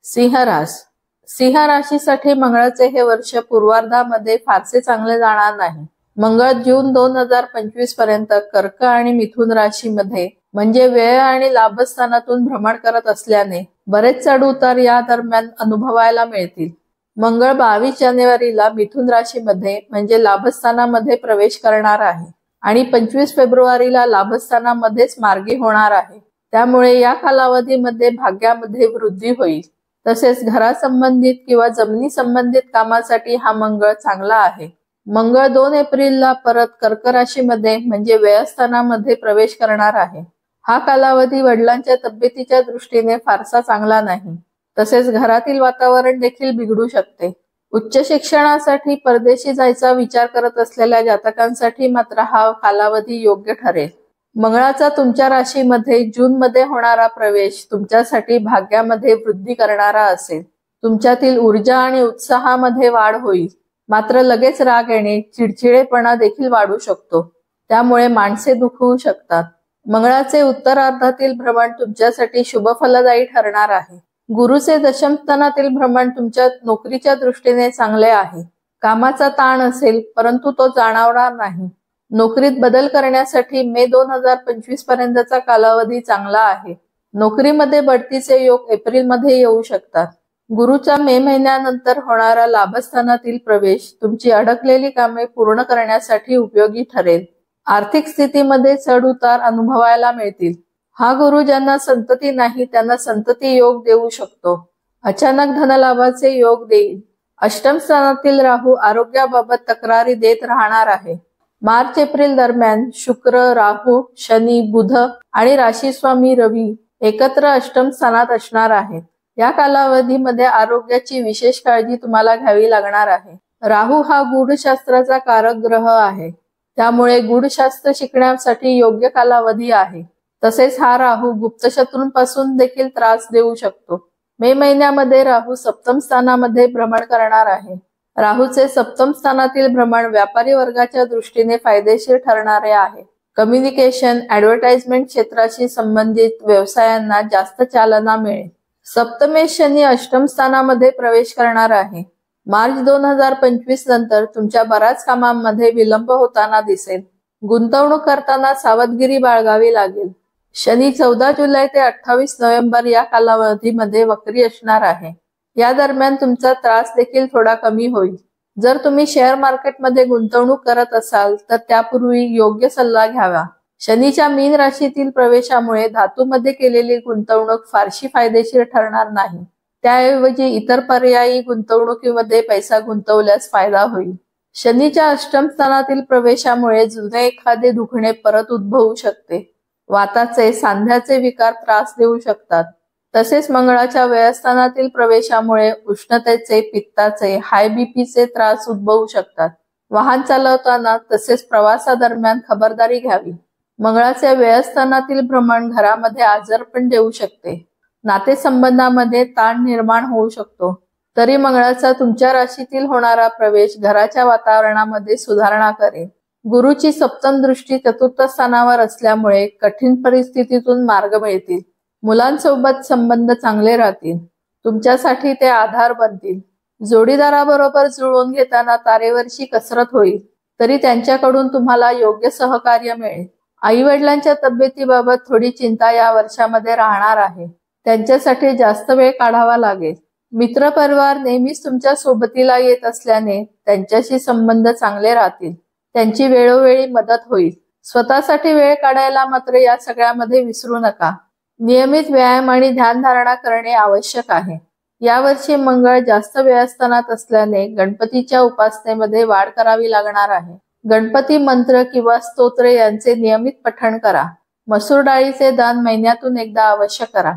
सिंह रास. सिंह राशीसाठी मंगळाचे हे वर्ष पूर्वार्धामध्ये फारसे चांगले जाणार नाही. मंगळ जून 2025 पर्यंत कर्क आणि मिथुन राशीमध्ये म्हणजे व्यय आणि लाभस्थानातून भ्रमण करत असल्याने बरेच चढ उतार या दरम्यान अनुभवायला मिळतील. मंगळ 22 जानेवारीला मिथुन राशीमध्ये म्हणजे लाभस्थानामध्ये प्रवेश करणार आहे आणि 25 फेब्रुवारीला लाभस्थानामध्येच मार्गी होणार आहे. त्यामुळे या कालावधीमध्ये भाग्यामध्ये वृद्धी होईल. तसेच घरासंबंधित किंवा जमिनी संबंधित कामासाठी हा मंगळ चांगला आहे. मंगळ 2 एप्रिलला परत कर्क राशीमध्ये म्हणजे व्ययस्थानामध्ये प्रवेश करणार आहे. हा कालावधी वडिलांच्या तब्येतीच्या दृष्टीने फारसा चांगला नाही. तसेच घरातील वातावरण देखील बिघडू शकते. उच्च शिक्षणासाठी परदेशी जायचा विचार करत असलेल्या जातकांसाठी मात्र हा कालावधी योग्य ठरेल. मंगळाचा तुमच्या राशीमध्ये जून मध्ये होणारा प्रवेश तुमच्यासाठी भाग्यामध्ये वृद्धी करणारा असेल. तुमच्यातील ऊर्जा आणि उत्साहामध्ये वाढ होईल. मात्र लगेच राग येणे, चिडचिडेपणा देखील वाढू शकतो. त्यामुळे माणसे दुखवू शकतात. मंगळाचे उत्तरार्धातील भ्रमण तुमच्यासाठी शुभ फलदायी ठरणार आहे. गुरुचे दशम स्थानातील भ्रमण तुमच्या नोकरीच्या दृष्टीने चांगले आहे. कामाचा ताण असेल परंतु तो जाणवणार नाही. नोकरीत बदल करण्यासाठी मे 2025 पर्यंतचा कालावधी चांगला आहे. नोकरीमध्ये बढतीचे योग एप्रिलमध्ये येऊ शकतात. गुरुचा मे महिन्यानंतर होणारा लाभस्थानातील प्रवेश तुमची अडकलेली कामे पूर्ण करण्यासाठी उपयोगी ठरेल. आर्थिक स्थितीमध्ये चढ उतार अनुभवायला मिळतील. हा गुरु ज्यांना संतती नाही त्यांना संतती योग देऊ शकतो. अचानक धनलाभाचे योग देईल. अष्टम स्थानातील राहू आरोग्याबाबत तक्रारी देत राहणार आहे. मार्च एप्रिल दरम्यान शुक्र, राहू, शनी, बुध आणि राशी स्वामी रवी एकत्र अष्टम स्थानात असणार आहेत. या कालावधीमध्ये आरोग्याची विशेष काळजी तुम्हाला घ्यावी लागणार आहे. राहू हा गूढशास्त्राचा कारक ग्रह आहे, त्यामुळे गूढशास्त्र शिकण्यासाठी योग्य कालावधी आहे. तसेच हा राहू गुप्त शत्रूंपासून देखील त्रास देऊ शकतो. मे महिन्यामध्ये राहू सप्तम स्थानामध्ये भ्रमण करणार आहे. राहूचे सप्तम स्थानातील भ्रमण व्यापारी वर्गाच्या दृष्टीने फायदेशीर ठरणारे आहे. कम्युनिकेशन, ऍडव्हर्टाइजमेंट क्षेत्राशी संबंधित व्यवसायांना जास्त चालना मिळेल. सप्तमेश शनी अष्टम स्थानामध्ये प्रवेश करणार आहे. मार्च 2025 नंतर तुमच्या बऱ्याच कामांमध्ये विलंब होताना दिसेल. गुंतवणूक करताना सावधगिरी बाळगावी लागेल. शनी 14 जुलै ते 28 नोव्हेंबर या कालावधीमध्ये वक्री असणार आहे. या दरम्यान तुमचा त्रास देखील थोडा कमी होईल. जर तुम्ही शेअर मार्केटमध्ये गुंतवणूक करत असाल तर त्यापूर्वी योग्य सल्ला घ्यावा. शनीच्या मीन राशीतील प्रवेशामुळे धातूमध्ये केलेली गुंतवणूक फारशी फायदेशीर ठरणार नाही. त्याऐवजी इतर पर्यायी गुंतवणुकीमध्ये पैसा गुंतवल्यास फायदा होईल. शनीच्या अष्टम स्थानातील प्रवेशामुळे जुने एखादे दुखणे परत उद्भवू शकते. वाताचे, सांध्याचे विकार त्रास देऊ शकतात. तसेच मंगळाच्या व्ययस्थानातील प्रवेशामुळे उष्णतेचे, पित्ताचे, हाय बीपीचे त्रास उद्भवू शकतात. वाहन चालवताना तसेच प्रवासादरम्यान खबरदारी घ्यावी. मंगळाच्या व्ययस्थानातील भ्रमण घरामध्ये आजारपण देऊ शकते. नातेसंबंधामध्ये ताण निर्माण होऊ शकतो. तरी मंगळाचा तुमच्या राशीतील होणारा प्रवेश घराच्या वातावरणामध्ये सुधारणा करेल. गुरुची सप्तम दृष्टी चतुर्थ स्थानावर असल्यामुळे कठीण परिस्थितीतून मार्ग मिळतील. मुलांसोबत संबंध चांगले राहतील. तुमच्यासाठी ते आधार बनतील. जोडीदाराबरोबर जुळवून घेताना तारेवरची कसरत होईल. तरी त्यांच्याकडून तुम्हाला योग्य सहकार्य मिळेल. आई वडिलांच्या तब्येतीबाबत थोडी चिंता या वर्षामध्ये राहणार आहे. त्यांच्यासाठी जास्त वेळ काढावा लागेल. मित्रपरिवार नेहमीच तुमच्या सोबतीला येत असल्याने त्यांच्याशी संबंध चांगले राहतील. त्यांची वेळोवेळी मदत होईल. स्वतःसाठी वेळ काढायला मात्र या सगळ्यामध्ये विसरू नका. नियमित व्यायाम आणि ध्यानधारणा करणे आवश्यक आहे. यावर्षी मंगळ जास्त व्ययस्थानात असल्याने गणपतीच्या उपासनेमध्ये वाढ करावी लागणार आहे. गणपती मंत्र किंवा स्तोत्र यांचे नियमित पठण करा. मसूर डाळीचे दान महिन्यातून एकदा अवश्य करा.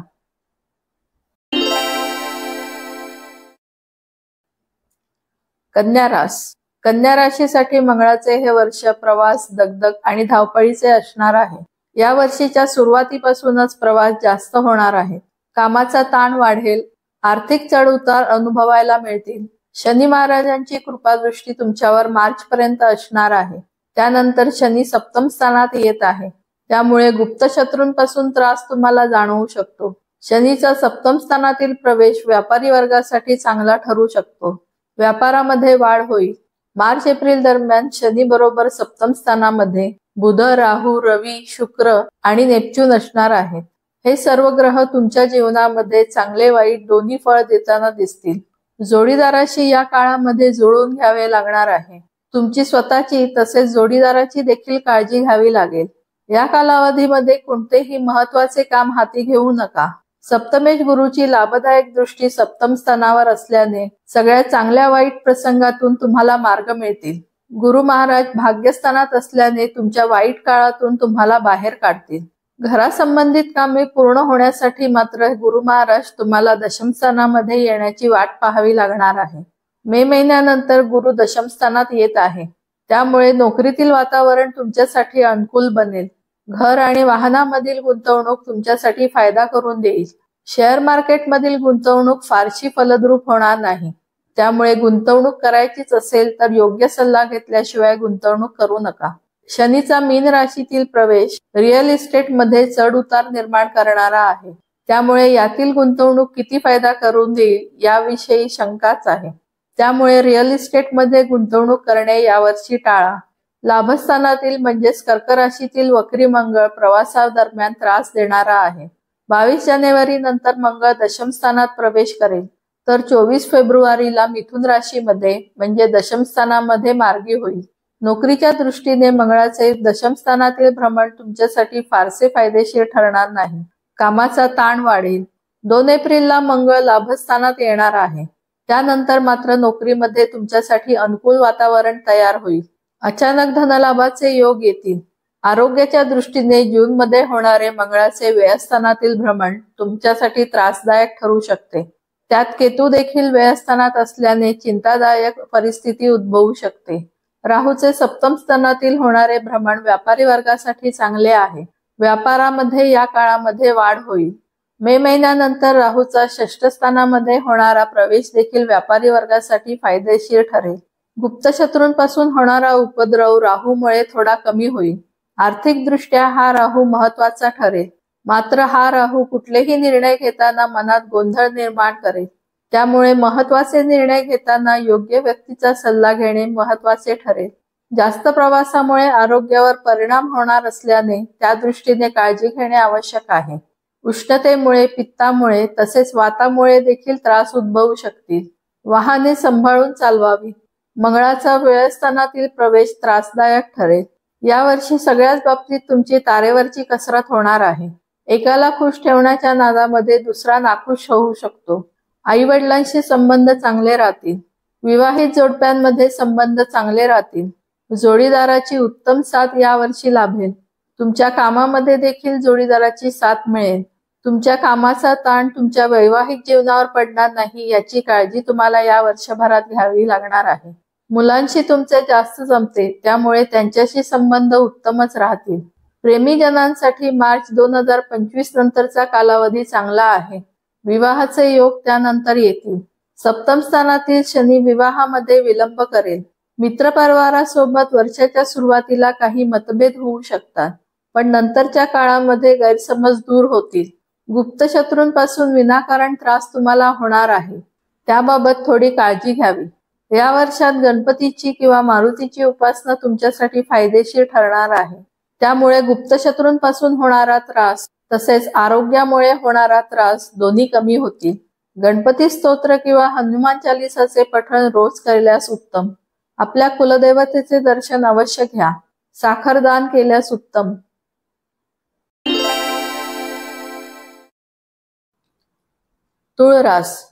कन्या रास. कन्या राशीसाठी मंगळाचे हे वर्ष प्रवास, दगदग आणि धावपळीचे असणार आहे. या वर्षीच्या सुरुवातीपासूनच प्रवास जास्त होणार आहे. कामाचा ताण वाढेल. आर्थिक चढ उतार अनुभवायला मिळतील. शनी महाराजांची कृपादृष्टी तुमच्यावर मार्च पर्यंत असणार आहे. त्यानंतर शनी सप्तम स्थानात येत आहे. त्यामुळे गुप्त शत्रूंपासून त्रास तुम्हाला जाणवू शकतो. शनीचा सप्तम स्थानातील प्रवेश व्यापारी वर्गासाठी चांगला ठरू शकतो. व्यापारामध्ये वाढ होईल. मार्च एप्रिल दरम्यान शनी बरोबर सप्तम स्थानामध्ये बुध, राहू, रवी, शुक्र आणि नेपच्यून असणार आहेत. हे सर्व ग्रह तुमच्या जीवनामध्ये चांगले वाईट दोन्ही फळ देताना दिसतील. जोडीदाराशी या काळामध्ये जुळवून घ्यावे लागणार आहे. तुमची स्वतःची तसेच जोडीदाराची देखील काळजी घ्यावी लागेल. या कालावधीमध्ये कोणतेही महत्वाचे काम हाती घेऊ नका. सप्तमेश गुरुची लाभदायक दृष्टी सप्तम स्थानावर असल्याने सगळ्या चांगल्या वाईट प्रसंगातून तुम्हाला मार्ग मिळतील. गुरु महाराज भाग्यस्थानात असल्याने तुमच्या वाईट काळातून तुम्हाला बाहेर काढतील. घरासंबंधित कामे पूर्ण होण्यासाठी मात्र गुरु महाराज तुम्हाला दशम स्थानामध्ये येण्याची वाट पाहावी लागणार आहे. मे महिन्यानंतर गुरु दशम स्थानात येत आहे. त्यामुळे नोकरीतील वातावरण तुमच्यासाठी अनुकूल बनेल. घर आणि वाहनामधील गुंतवणूक तुमच्यासाठी फायदा करून देईल. शेअर मार्केटमधील गुंतवणूक फारशी फलद्रूप होणार नाही. त्यामुळे गुंतवणूक करायचीच असेल तर योग्य सल्ला घेतल्याशिवाय गुंतवणूक करू नका. शनीचा मीन राशीतील प्रवेश रिअल इस्टेट मध्ये चढ उतार निर्माण करणारा आहे. त्यामुळे यातील गुंतवणूक किती फायदा करून देईल याविषयी शंकाच आहे. त्यामुळे रिअल इस्टेट मध्ये गुंतवणूक करणे यावर्षी टाळा. लाभस्थानातील म्हणजेच कर्क राशीतील वक्री मंगळ प्रवासादरम्यान त्रास देणारा आहे. 22 जानेवारी नंतर मंगळ दशम स्थानात प्रवेश करेल. तर 24 फेब्रुवारीला मिथुन राशीमध्ये म्हणजे दशम स्थानामध्ये मार्गी होईल. नोकरीच्या दृष्टीने मंगळाचे दशम स्थानातील भ्रमण तुमच्यासाठी फारसे फायदेशीर ठरणार नाही. कामाचा ताण वाढेल. 2 एप्रिलला मंगळ लाभस्थानात येणार आहे. त्यानंतर मात्र नोकरीमध्ये तुमच्यासाठी अनुकूल वातावरण तयार होईल. अचानक धनलाभाचे योग येतील. आरोग्याच्या दृष्टीने जून मध्ये होणारे मंगळाचे व्ययस्थानातील भ्रमण तुमच्यासाठी त्रासदायक ठरू शकते. त्यात केतू देखील व्ययस्थानात असल्याने चिंतादायक परिस्थिती उद्भवू शकते. राहूचे सप्तम स्थानातील होणारे भ्रमण व्यापारी वर्गासाठी चांगले आहे. व्यापारामध्ये या काळामध्ये वाढ होईल. मे महिन्यानंतर राहूचा षष्ठ स्थानामध्ये होणारा प्रवेश देखील व्यापारी वर्गासाठी फायदेशीर ठरेल. गुप्त शत्रूंपासून होणारा उपद्रव राहूमुळे थोडा कमी होईल. आर्थिक दृष्ट्या हा राहू महत्वाचा ठरेल. मात्र हा राहू कुठलेही निर्णय घेताना मनात गोंधळ निर्माण करेल. त्यामुळे महत्वाचे निर्णय घेताना योग्य व्यक्तीचा सल्ला घेणे महत्वाचे ठरेल. जास्त प्रवासामुळे आरोग्यावर परिणाम होणार असल्याने त्या दृष्टीने काळजी घेणे आवश्यक आहे. उष्णतेमुळे, पित्तामुळे तसेच वातामुळे देखील त्रास उद्भवू शकतील. वाहने सांभाळून चालवावी. मंगळाचा व्ययस्थानातील प्रवेश त्रासदायक ठरेल. यावर्षी सगळ्याच बाबतीत तुमची तारेवरची कसरत होणार आहे. एकाला खुश ठेवण्याच्या नादामध्ये दुसरा नाखुश होऊ शकतो. आई वडिलांशी संबंध चांगले राहतील. विवाहित जोडप्यांमध्ये संबंध चांगले राहतील. जोडीदाराची उत्तम साथ यावर्षी लाभेल. तुमच्या कामामध्ये देखील जोडीदाराची साथ मिळेल. तुमच्या कामाचा ताण तुमच्या वैवाहिक जीवनावर पडणार नाही याची काळजी तुम्हाला या वर्षभरात घ्यावी लागणार आहे. मुलांशी तुमचे जास्त जमते, त्यामुळे त्यांच्याशी संबंध उत्तमच राहतील. प्रेमीजनांसाठी मार्च 2025 नंतरचा कालावधी चांगला आहे. विवाहाचे योग त्यानंतर येतील. सप्तम स्थानातील शनी विवाहामध्ये विलंब करेल. मित्रपरिवारासोबत वर्षाच्या सुरुवातीला काही मतभेद होऊ शकतात, पण नंतरच्या काळामध्ये गैरसमज दूर होतील. गुप्त शत्रूंपासून विनाकारण त्रास तुम्हाला होणार आहे. त्याबाबत थोडी काळजी घ्यावी. या वर्षात गणपतीची किंवा मारुतीची उपासना तुमच्यासाठी फायदेशीर ठरणार आहे. त्यामुळे गुप्त शत्रूंपासून होणारा त्रास तसेच आरोग्यामुळे होणारा त्रास दोन्ही कमी होतील. गणपती स्तोत्र किंवा हनुमान चालिसाचे पठण रोज केल्यास उत्तम. आपल्या कुलदेवतेचे दर्शन अवश्य घ्या. साखरदान केल्यास उत्तम. तुळ रास.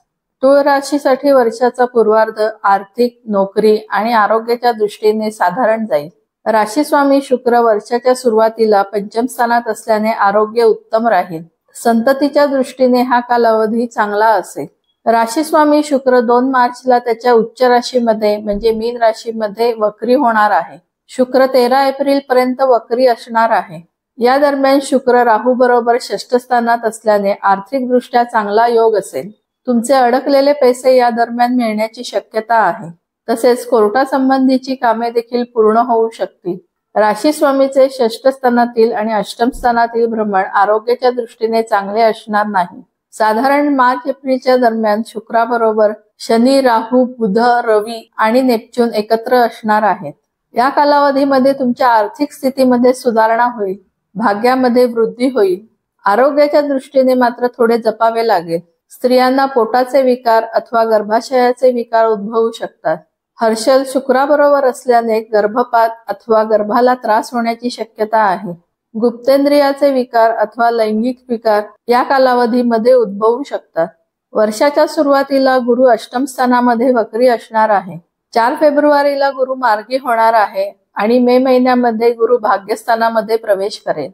तुळ राशीसाठी वर्षाचा पूर्वार्ध आर्थिक, नोकरी आणि आरोग्याच्या दृष्टीने साधारण जाईल. राशीस्वामी शुक्र वर्षाच्या सुरुवातीला पंचम स्थानात असल्याने आरोग्य उत्तम राहील. संततीच्या दृष्टीने हा कालावधी चांगला असेल. राशीस्वामी शुक्र 2 मार्चला त्याच्या उच्च राशीमध्ये म्हणजे मीन राशीमध्ये वक्री होणार आहे. शुक्र 13 एप्रिल पर्यंत वक्री असणार आहे. या दरम्यान शुक्र राहू बरोबर षष्ठ स्थानात असल्याने आर्थिक दृष्ट्या चांगला योग असेल. तुमचे अडकलेले पैसे या दरम्यान मिळण्याची शक्यता आहे. तसेच कोर्टासंबंधीची कामे देखील पूर्ण होऊ शकतील. राशी स्वामीचे षष्ठ स्थानातील आणि अष्टम स्थानातील भ्रमण आरोग्याच्या दृष्टीने चांगले असणार नाही. साधारण मार्च एप्रिलच्या दरम्यान शुक्राबरोबर शनी, राहू, बुध, रवी आणि नेपच्यून एकत्र असणार आहेत. या कालावधीमध्ये तुमच्या आर्थिक स्थितीमध्ये सुधारणा होईल. भाग्यामध्ये वृद्धी होईल. आरोग्याच्या दृष्टीने मात्र थोडे जपावे लागेल. स्त्रियांना पोटाचे विकार अथवा गर्भाशयाचे विकार उद्भवू शकतात. हर्षल शुक्राबरोबर असल्याने गर्भपात अथवा गर्भाला त्रास होण्याची शक्यता आहे. गुप्तेंद्रियाचे विकार अथवा लैंगिक विकार या कालावधीमध्ये उद्भवू शकतात. वर्षाच्या सुरुवातीला गुरु अष्टम स्थानामध्ये वक्री असणार आहे. 4 फेब्रुवारीला गुरु मार्गी होणार आहे आणि मे महिन्यामध्ये गुरु भाग्यस्थानामध्ये प्रवेश करेल.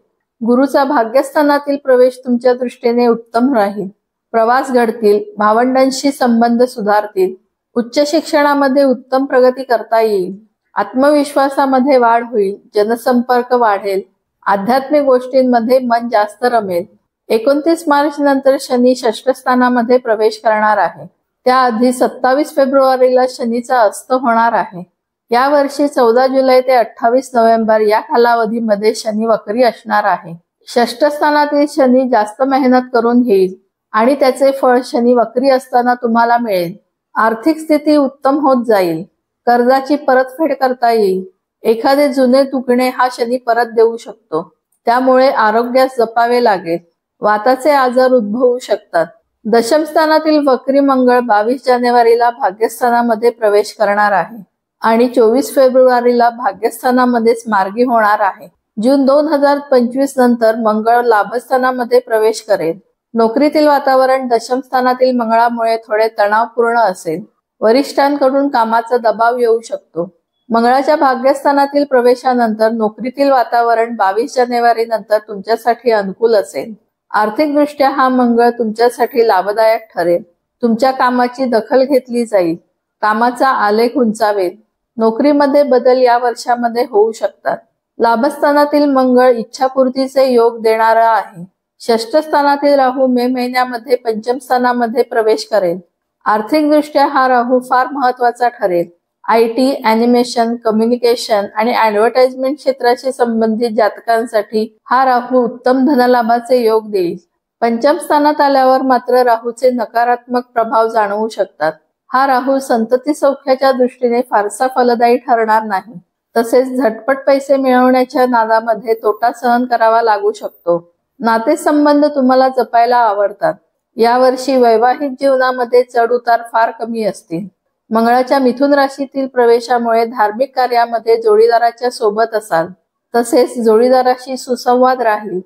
गुरुचा भाग्यस्थानातील प्रवेश तुमच्या दृष्टीने उत्तम राहील. प्रवास घडतील. भावंडांशी संबंध सुधारतील. उच्च शिक्षणामध्ये उत्तम प्रगती करता येईल. आत्मविश्वासामध्ये वाढ होईल. जनसंपर्क वाढेल. आध्यात्मिक गोष्टींमध्ये मन जास्त रमेल. 29 मार्च नंतर शनी षष्ठ स्थानामध्ये प्रवेश करणार आहे. त्याआधी 27 फेब्रुवारीला शनीचा अस्त होणार आहे. या वर्षी 14 जुलै ते 28 नोव्हेंबर या कालावधीमध्ये शनी वक्री असणार आहे. षष्ठ स्थानातील शनी जास्त मेहनत करून घेईल आणि त्याचे फळ शनी वक्री असताना तुम्हाला मिळेल. आर्थिक स्थिती उत्तम होत जाईल. कर्जाची परतफेड करता येईल. एखादे जुने दुखणे हा शनी परत देऊ शकतो. त्यामुळे आरोग्यास जपावे लागेल. वाताचे आजार उद्भवू शकतात. दशम स्थानातील वक्री मंगळ 22 जानेवारीला भाग्यस्थानामध्ये प्रवेश करणार आहे आणि 24 फेब्रुवारीला भाग्यस्थानामध्येच मार्गी होणार आहे. जून 2025 नंतर मंगळ लाभस्थानामध्ये प्रवेश करेल. नोकरीतील वातावरण दशम स्थानातील मंगळामुळे थोडे तणावपूर्ण असेल. वरिष्ठांकडून कामाचा दबाव येऊ शकतो. मंगळाच्या भाग्यस्थानातील प्रवेशानंतर नोकरीतील वातावरण 22 जानेवारी नंतर तुमच्यासाठी अनुकूल असेल. आर्थिक दृष्ट्या हा मंगळ तुमच्यासाठी लाभदायक ठरेल. तुमच्या कामाची दखल घेतली जाईल. कामाचा आलेख उंचावेल. नोकरीमध्ये बदल या वर्षामध्ये होऊ शकतात. लाभस्थानातील मंगळ इच्छापूर्तीचे योग देणारा आहे. षष्ठ स्थानातील राहू मे महिन्यामध्ये पंचम स्थानामध्ये प्रवेश करेल. आर्थिक दृष्ट्या हा राहू फार महत्वाचा ठरेल. IT, ॲनिमेशन, कम्युनिकेशन आणि ॲडव्हर्टाइजमेंट क्षेत्राशी संबंधित जातकांसाठी हा राहू उत्तम धनलाभाचे योग देईल. पंचम स्थानात आल्यावर मात्र राहूचे नकारात्मक प्रभाव जाणवू शकतात. हा राहू संतती सौख्याच्या दृष्टीने फारसा फलदायी ठरणार नाही. तसेच झटपट पैसे मिळवण्याच्या नादामध्ये तोटा सहन करावा लागू शकतो. नातेसंबंध तुम्हाला जपायला आवडतात. यावर्षी वैवाहिक जीवनामध्ये चढ उतार फार कमी असतील. मंगळाच्या मिथुन राशीतील प्रवेशामुळे धार्मिक कार्यामध्ये जोडीदाराच्या सोबत असाल. तसेच जोडीदाराशी सुसंवाद राहील.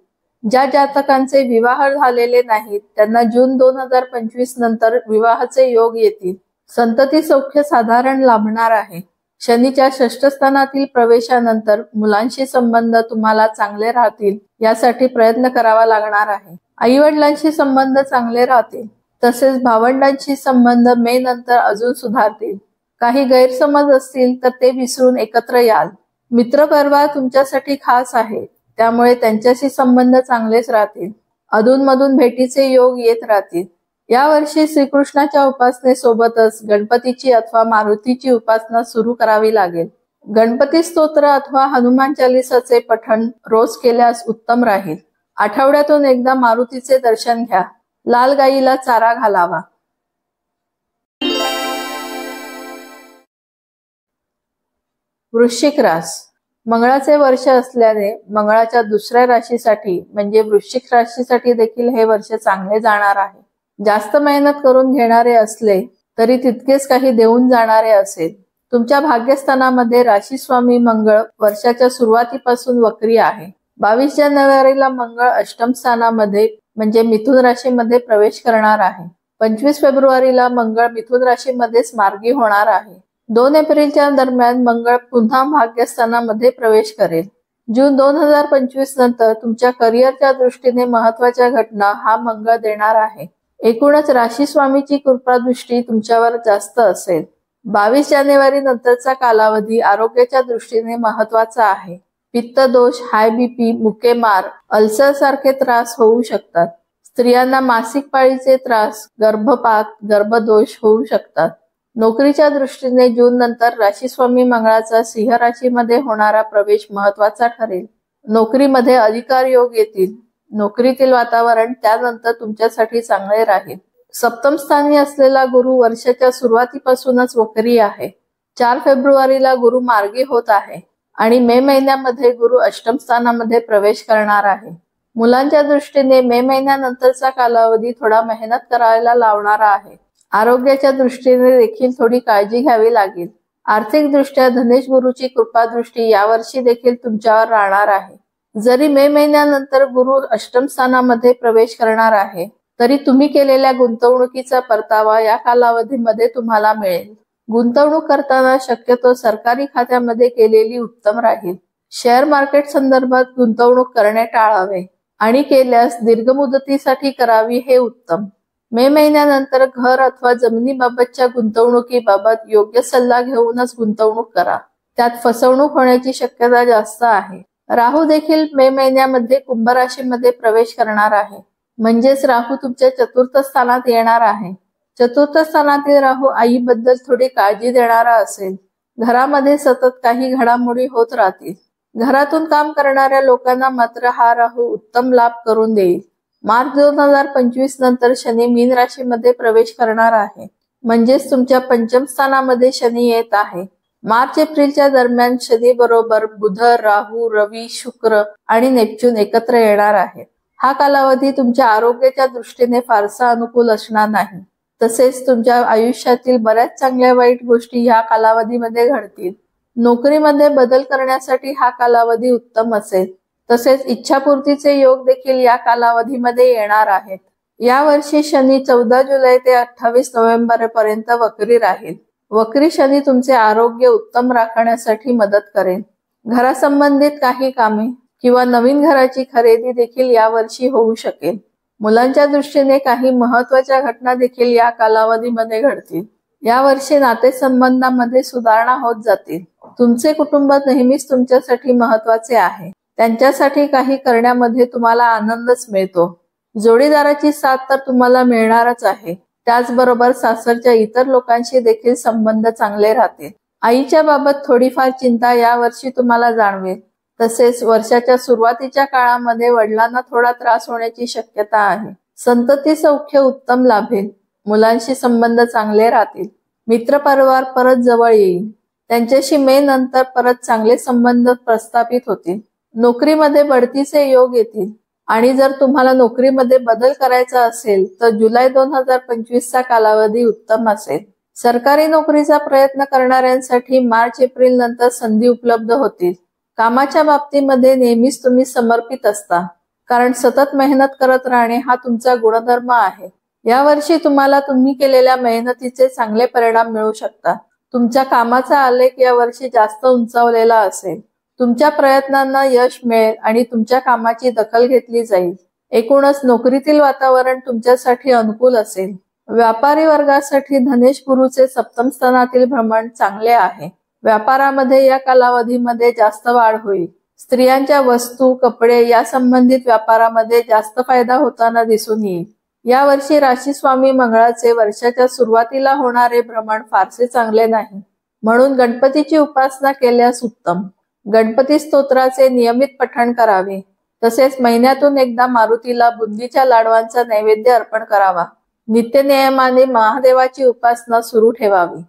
ज्या जातकांचे विवाह झालेले नाहीत त्यांना जून 2025 नंतर विवाहाचे योग येतील. संतती सौख्य साधारण लाभणार आहे. शनीच्या षष्ठ स्थानातील प्रवेशानंतर मुलांशी संबंध तुम्हाला चांगले राहतील यासाठी प्रयत्न करावा लागणार आहे. आई वडिलांशी संबंध चांगले राहतील. तसेच भावंडांशी संबंध मे नंतर अजून सुधारतील. काही गैरसमज असतील तर ते विसरून एकत्र याल. मित्रपरिवार तुमच्यासाठी खास आहे, त्यामुळे त्यांच्याशी संबंध चांगलेच राहतील. अधूनमधून भेटीचे योग येत राहतील. यावर्षी श्रीकृष्णाच्या उपासनेसोबतच गणपतीची अथवा मारुतीची उपासना सुरू करावी लागेल. गणपती स्तोत्र अथवा हनुमान चालिसाचे पठण रोज केल्यास उत्तम राहील. आठवड्यातून एकदा मारुतीचे दर्शन घ्या. लाल गाईला चारा घालावा. वृश्चिक रास. मंगळाचे वर्ष असल्याने मंगळाच्या दुसऱ्या राशीसाठी म्हणजे वृश्चिक राशीसाठी देखील हे वर्ष चांगले जाणार आहे. जास्त मेहनत करून घेणारे असले तरी तितकेच काही देऊन जाणारे असेल. तुमच्या भाग्यस्थानामध्ये राशीस्वामी मंगळ वर्षाच्या सुरुवातीपासून वक्री आहे. 22 जानेवारीला मंगळ अष्टम स्थानामध्ये म्हणजे मिथुन राशीमध्ये प्रवेश करणार आहे. 25 फेब्रुवारीला मंगळ मिथुन राशीमध्येच मार्गी होणार आहे. 2 एप्रिलच्या दरम्यान मंगळ पुन्हा भाग्यस्थानामध्ये प्रवेश करेल. जून 2025 नंतर तुमच्या करिअरच्या दृष्टीने महत्वाच्या घटना हा मंगळ देणार आहे. एकूणच राशीस्वामीची कृपादृष्टी तुमच्यावर जास्त असेल. 22 जानेवारी नंतरचा कालावधी आरोग्याच्या दृष्टीने महत्वाचा आहे. पित्त दोष, हाय BP, मुकेमार, अल्सर सारखे त्रास होऊ शकतात. स्त्रियांना मासिक पाळीचे त्रास, गर्भपात, गर्भदोष होऊ शकतात. नोकरीच्या दृष्टीने जून नंतर राशीस्वामी मंगळाचा सिंह राशीमध्ये होणारा प्रवेश महत्वाचा ठरेल. नोकरीमध्ये अधिकार योग येतील. नोकरीतील वातावरण त्यानंतर तुमच्यासाठी चांगले राहील. सप्तम स्थानी असलेला गुरु वर्षाच्या सुरुवातीपासूनच वक्री आहे. 4 फेब्रुवारीला गुरु मार्गी होत आहे आणि मे महिन्यामध्ये गुरु अष्टम स्थानामध्ये प्रवेश करणार आहे. मुलांच्या दृष्टीने मे महिन्यानंतरचा कालावधी थोडा मेहनत करायला लावणारा आहे. आरोग्याच्या दृष्टीने देखील थोडी काळजी घ्यावी लागेल. आर्थिक दृष्ट्या धनेश गुरुची कृपादृष्टी यावर्षी देखील तुमच्यावर राहणार आहे. जरी मे महिन्यानंतर गुरु अष्टम स्थानामध्ये प्रवेश करणार आहे तरी तुम्ही केलेल्या गुंतवणुकीचा परतावा या कालावधीमध्ये तुम्हाला मिळेल. गुंतवणूक करताना शक्यतो सरकारी खात्यामध्ये केलेली उत्तम राहील. शेअर मार्केट संदर्भात गुंतवणूक करणे टाळावे आणि केल्यास दीर्घ मुदतीसाठी करावी हे उत्तम. मे महिन्यानंतर घर अथवा जमिनीबाबतच्या गुंतवणुकीबाबत योग्य सल्ला घेऊनच गुंतवणूक करा. त्यात फसवणूक होण्याची शक्यता जास्त आहे. राहू देखील मे महिन्यामध्ये कुंभ राशीमध्ये प्रवेश करणार आहे. म्हणजेच राहू तुमच्या चतुर्थ स्थानात येणार आहे. चतुर्थ स्थानातील राहू आईबद्दल थोडी काळजी देणारा असेल. घरामध्ये सतत काही घडामोडी होत राहतील. घरातून काम करणाऱ्या लोकांना मात्र हा राहू उत्तम लाभ करून देईल. मार्च 2025 नंतर शनी मीन राशीमध्ये प्रवेश करणार आहे. म्हणजेच तुमच्या पंचम स्थानामध्ये शनी येत आहे. मार्च एप्रिलच्या दरम्यान शनी बरोबर बुध, राहू, रवी, शुक्र आणि नेपच्यून एकत्र येणार आहे. हा कालावधी तुमच्या आरोग्याच्या दृष्टीने फारसा अनुकूल असणार नाही. तसेच तुमच्या आयुष्यातील बऱ्याच चांगल्या वाईट गोष्टी ह्या कालावधीमध्ये घडतील. नोकरीमध्ये बदल करण्यासाठी हा कालावधी उत्तम असेल. तसेच इच्छापूर्तीचे योग देखील या कालावधीमध्ये येणार आहेत. यावर्षी शनी 14 जुलै ते 28 नोव्हेंबर पर्यंत वक्री राहील. वक्री शनी तुमचे आरोग्य उत्तम राखण्यासाठी मदत करेल. घरासंबंधित काही कामे किंवा नवीन घराची खरेदी देखील यावर्षी होऊ शकेल. मुलांच्या दृष्टीने काही महत्वाच्या घटना देखील या कालावधीमध्ये घडतील. या वर्षी नातेसंबंधामध्ये सुधारणा होत जातील. तुमचे कुटुंब नेहमीच तुमच्यासाठी महत्वाचे आहे. त्यांच्यासाठी काही करण्यामध्ये तुम्हाला आनंदच मिळतो. जोडीदाराची साथ तर तुम्हाला मिळणारच आहे. त्याचबरोबर सासरच्या इतर लोकांशी देखील संबंध चांगले राहतील. आईच्या बाबत थोडीफार चिंता यावर्षी तुम्हाला जाणवेल. तसेच वर्षाच्या सुरुवातीच्या काळामध्ये वडिलांना थोडा त्रास होण्याची शक्यता आहे. संतती सौख्य उत्तम लाभेल. मुलांशी संबंध चांगले राहतील. मित्रपरिवार परत जवळ येईल. त्यांच्याशी मे नंतर परत चांगले संबंध प्रस्थापित होतील. नोकरीमध्ये बढतीचे योग येतील. आणि जर तुम्हाला नोकरीमध्ये बदल करायचा असेल तर जुलै 2025 चा कालावधी उत्तम असेल. सरकारी नोकरीचा प्रयत्न करणाऱ्यांसाठी मार्च-एप्रिल नंतर संधी उपलब्ध होतील. कामाच्या बाबतीमध्ये नेहमीच तुम्ही समर्पित असता, कारण सतत मेहनत करत राहणे हा तुमचा गुणधर्म आहे. यावर्षी तुम्हाला तुम्ही केलेल्या मेहनतीचे चांगले परिणाम मिळू शकतात. तुमच्या कामाचा आलेख यावर्षी जास्त उंचावलेला असेल. तुमच्या प्रयत्नांना यश मिळेल आणि तुमच्या कामाची दखल घेतली जाईल. एकूणच नोकरीतील वातावरण तुमच्यासाठी अनुकूल असेल. व्यापारी वर्गासाठी धनेश गुरुचे सप्तम स्थानातील भ्रमण चांगले आहे. व्यापारामध्ये या कालावधीमध्ये जास्त वाढ होईल. स्त्रियांच्या वस्तू, कपडे या संबंधित व्यापारामध्ये जास्त फायदा होताना दिसून येईल. यावर्षी राशी स्वामी मंगळाचे वर्षाच्या सुरुवातीला होणारे भ्रमण फारसे चांगले नाही. म्हणून गणपतीची उपासना केल्यास उत्तम. गणपती स्तोत्राचे नियमित पठण करावे. तसेच महिन्यातून एकदा मारुतीला बुंदीच्या लाडवांचा नैवेद्य अर्पण करावा. नित्यनियमाने महादेवाची उपासना सुरू ठेवावी.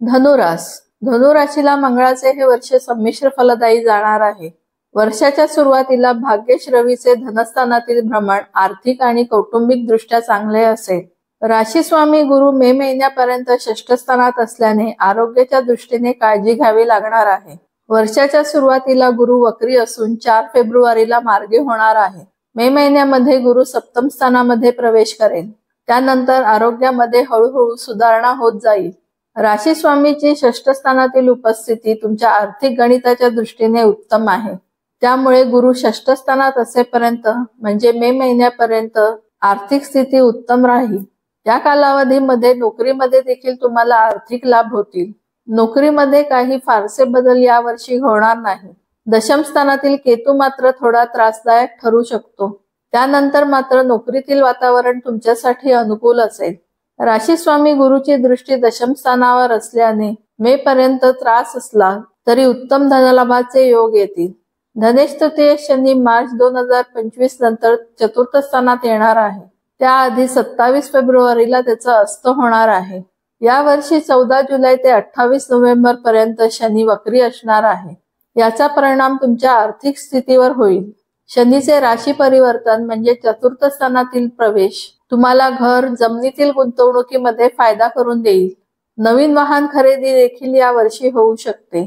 धनुराशीला मंगळाचे हे वर्ष संमिश्र फलदायी जाणार आहे. वर्षाच्या सुरुवातीला भाग्येश रवीचे धनस्थानातील भ्रमण आर्थिक आणि कौटुंबिक दृष्ट्या चांगले असेल. राशी स्वामी गुरु मे महिन्यापर्यंत षष्ठ स्थानात असल्याने आरोग्याच्या दृष्टीने काळजी घ्यावी लागणार आहे. वर्षाच्या सुरुवातीला गुरु वक्री असून 4 फेब्रुवारीला मार्गी होणार आहे. मे महिन्यामध्ये गुरु सप्तम स्थानामध्ये प्रवेश करेल. त्यानंतर आरोग्यामध्ये हळूहळू सुधारणा होत जाईल. राशी स्वामीची षष्ठ स्थानातील उपस्थिती तुमच्या आर्थिक गणिताच्या दृष्टीने उत्तम आहे. त्यामुळे गुरु षष्ठ स्थानात असेपर्यंत म्हणजे मे महिन्यापर्यंत आर्थिक स्थिती उत्तम राहील. या कालावधीमध्ये नोकरीमध्ये देखील तुम्हाला आर्थिक लाभ होतील. नोकरीमध्ये काही फारसे बदल यावर्षी होणार नाही. दशम स्थानातील केतू मात्र थोडा त्रासदायक ठरू शकतो. त्यानंतर मात्र नोकरीतील वातावरण तुमच्यासाठी अनुकूल असेल. राशी स्वामी गुरुची दृष्टी दशम स्थानावर असल्याने मे पर्यंत त्रास असला तरी उत्तम धनलाभाचे योग येतील. धनेश तृतीय शनी मार्च 2025 नंतर चतुर्थ स्थानात येणार आहे. त्याआधी 27 फेब्रुवारीला त्याचा अस्त होणार आहे. यावर्षी 14 जुलै ते 28 नोव्हेंबर पर्यंत शनी वक्री असणार आहे. याचा परिणाम तुमच्या आर्थिक स्थितीवर होईल. शनीचे राशी परिवर्तन म्हणजे चतुर्थ स्थानातील प्रवेश तुम्हाला घर, जमिनीतील गुंतवणुकीमध्ये फायदा करून देईल. नवीन वाहन खरेदी देखील या वर्षी होऊ शकते.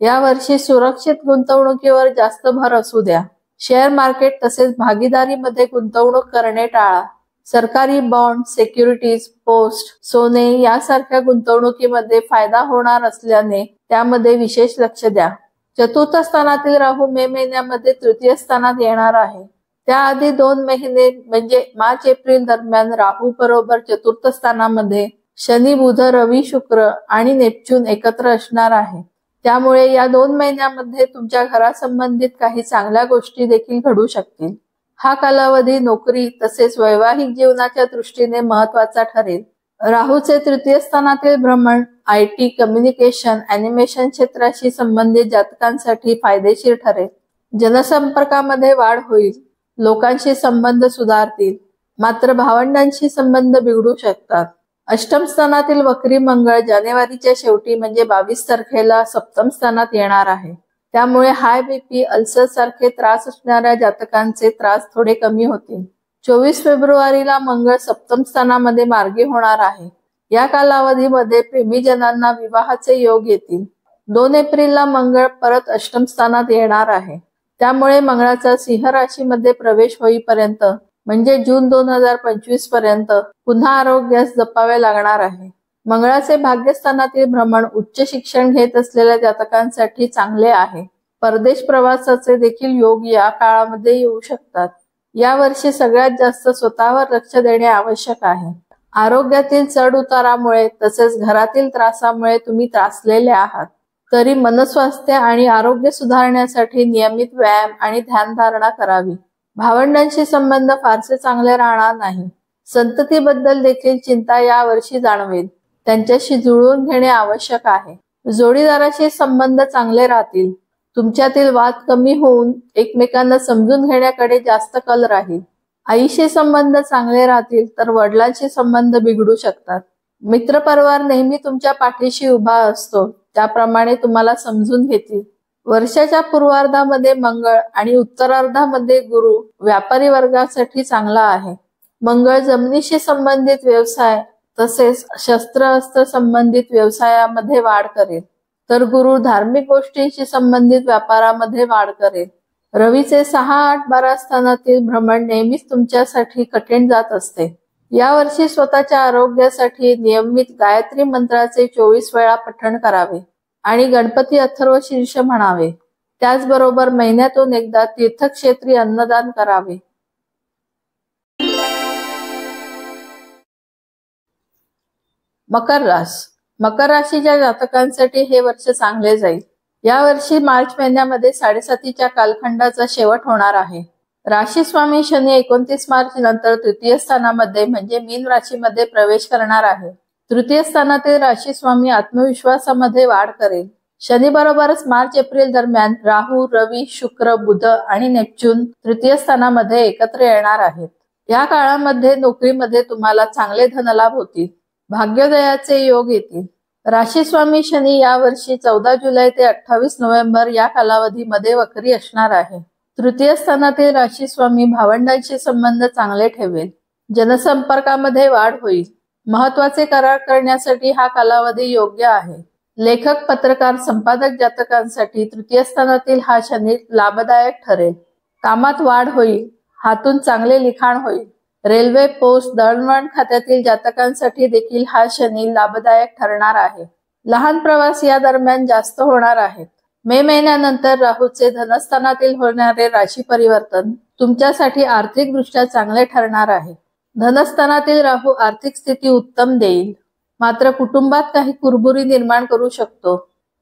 या वर्षी सुरक्षित गुंतवणुकीवर जास्त भर असू द्या. शेअर मार्केट तसेच भागीदारीमध्ये गुंतवणूक करणे टाळा. सरकारी बॉन्ड, सिक्युरिटीज, पोस्ट, सोने यासारख्या गुंतवणुकीमध्ये फायदा होणार असल्याने त्यामध्ये विशेष लक्ष द्या. चतुर्थ स्थानातील राहू मे महिन्यामध्ये तृतीय स्थानात येणार आहे. त्याआधी 2 महिने म्हणजे मार्च-एप्रिल दरम्यान राहू बरोबर चतुर्थ स्थानामध्ये शनी, बुध, रवी, शुक्र आणि नेपच्यून एकत्र असणार आहे. त्यामुळे या 2 महिन्यामध्ये तुमच्या घरासंबंधित काही चांगल्या गोष्टी देखील घडू शकतील. हा कालावधी नोकरी तसेच वैवाहिक जीवनाच्या दृष्टीने महत्वाचा ठरेल. राहूचे तृतीय स्थानातील भ्रमण IT, कम्युनिकेशन, अॅनिमेशन क्षेत्राशी संबंधित जातकांसाठी फायदेशीर ठरेल. जनसंपर्कामध्ये वाढ होईल. लोकांशी संबंध सुधारतील. मात्र भावंडांशी संबंध बिघडू शकतात. अष्टम स्थानातील वक्री मंगळ जानेवारीच्या शेवटी म्हणजे 22 तारखेला सप्तम स्थानात येणार आहे. त्यामुळे हाय BP, अल्सर सारखे त्रास असणाऱ्या जातकांचे त्रास थोडे कमी होतील. 24 फेब्रुवारीला मंगळ सप्तम स्थानामध्ये मार्गी होणार आहे. या कालावधीमध्ये प्रेमीजनांना विवाहाचे योग येतील. 2 एप्रिलला मंगळ परत अष्टम स्थानात येणार आहे. त्यामुळे मंगळाचा सिंह राशीमध्ये प्रवेश होईपर्यंत म्हणजे जून 2025 पर्यंत पुन्हा आरोग्यास जपावे लागणार आहे. मंगळाचे भाग्यस्थानातील भ्रमण उच्च शिक्षण घेत असलेल्या जातकांसाठी चांगले आहे. परदेश प्रवासाचे देखील योग या काळामध्ये येऊ शकतात. या वर्षी सगळ्यात जास्त स्वतःवर लक्ष देणे आवश्यक आहे. आरोग्यातील चढ उतारामुळे तसेच घरातील त्रासामुळे तुम्ही त्रासलेले आहात. तरी मनस्वास्थ्य आणि आरोग्य सुधारण्यासाठी नियमित व्यायाम आणि ध्यानधारणा करावी. भावंडांशी संबंध फारसे चांगले राहणार नाही. संततीबद्दल देखील चिंता या वर्षी जाणवेल. त्यांच्याशी जुळवून घेणे आवश्यक आहे. जोडीदाराशी संबंध चांगले राहतील. तुमच्यातील वाद कमी होऊन एकमेकांना समजून घेण्याकडे जास्त कल राहील. आईशी संबंध चांगले राहतील तर वडिलांशी संबंध बिघडू शकतात. मित्रपरिवार नेहमी तुमच्या पाठीशी उभा असतो, त्याप्रमाणे तुम्हाला समजून घेतील. वर्षाच्या पूर्वार्धामध्ये मंगळ आणि उत्तरार्धामध्ये गुरु व्यापारी वर्गासाठी चांगला आहे. मंगळ जमिनीशी संबंधित व्यवसाय तसेच शस्त्र संबंधित व्यवसायामध्ये वाढ करेल, तर गुरु धार्मिक गोष्टींशी संबंधित व्यापारामध्ये वाढ करेल. रवीचे 6, 8, 12 स्थानातील भ्रमण नेहमीच तुमच्यासाठी कठीण जात असते. यावर्षी स्वतःच्या आरोग्यासाठी नियमित गायत्री मंत्राचे 24 वेळा पठण करावे आणि गणपती अथर्व शीर्ष म्हणावे. त्याचबरोबर महिन्यातून एकदा तीर्थक्षेत्री अन्नदान करावे. मकर रास. मकर राशीच्या जातकांसाठी हे वर्ष चांगले जाईल. या वर्षी मार्च महिन्यामध्ये 7.5च्या कालखंडाचा शेवट होणार आहे. राशी स्वामी शनी 29 मार्च नंतर तृतीय स्थानामध्ये म्हणजे मीन राशीमध्ये प्रवेश करणार आहे. तृतीय स्थानातील राशी स्वामी आत्मविश्वासामध्ये वाढ करेल. शनी बरोबरच मार्च एप्रिल दरम्यान राहू, रवी, शुक्र, बुध आणि नेपच्यून तृतीय स्थानामध्ये एकत्र येणार आहेत. या काळामध्ये नोकरीमध्ये तुम्हाला चांगले धनलाभ होतील. भाग्योदयाचे योग येतील. राशी स्वामी शनी या वर्षी 14 जुलै ते 28 नोव्हेंबर या कालावधीमध्ये वक्री असणार आहे. तृतीय स्थानातील राशी स्वामी भावंडांशी संबंध चांगले ठेवेल. जनसंपर्कामध्ये वाढ होईल. महत्वाचे करार करण्यासाठी हा कालावधी योग्य आहे. लेखक, पत्रकार, संपादक जातकांसाठी तृतीय स्थानातील हा शनी लाभदायक ठरेल. कामात वाढ होईल. हातून चांगले लिखाण होईल. रेल्वे, पोस्ट, दळणवळण खात्यातील जातकांसाठी देखील हा शनी लाभदायक ठरणार आहे. लहान प्रवास या दरम्यान जास्त होणार आहेत. मे महिन्यानंतर राहूचे धनस्थानातील होणारे राशी परिवर्तन तुमच्यासाठी आर्थिकदृष्ट्या चांगले ठरणार आहे. धनस्थानातील राहू आर्थिक स्थिती उत्तम देईल, मात्र कुटुंबात काही कुरबुरी निर्माण करू शकतो.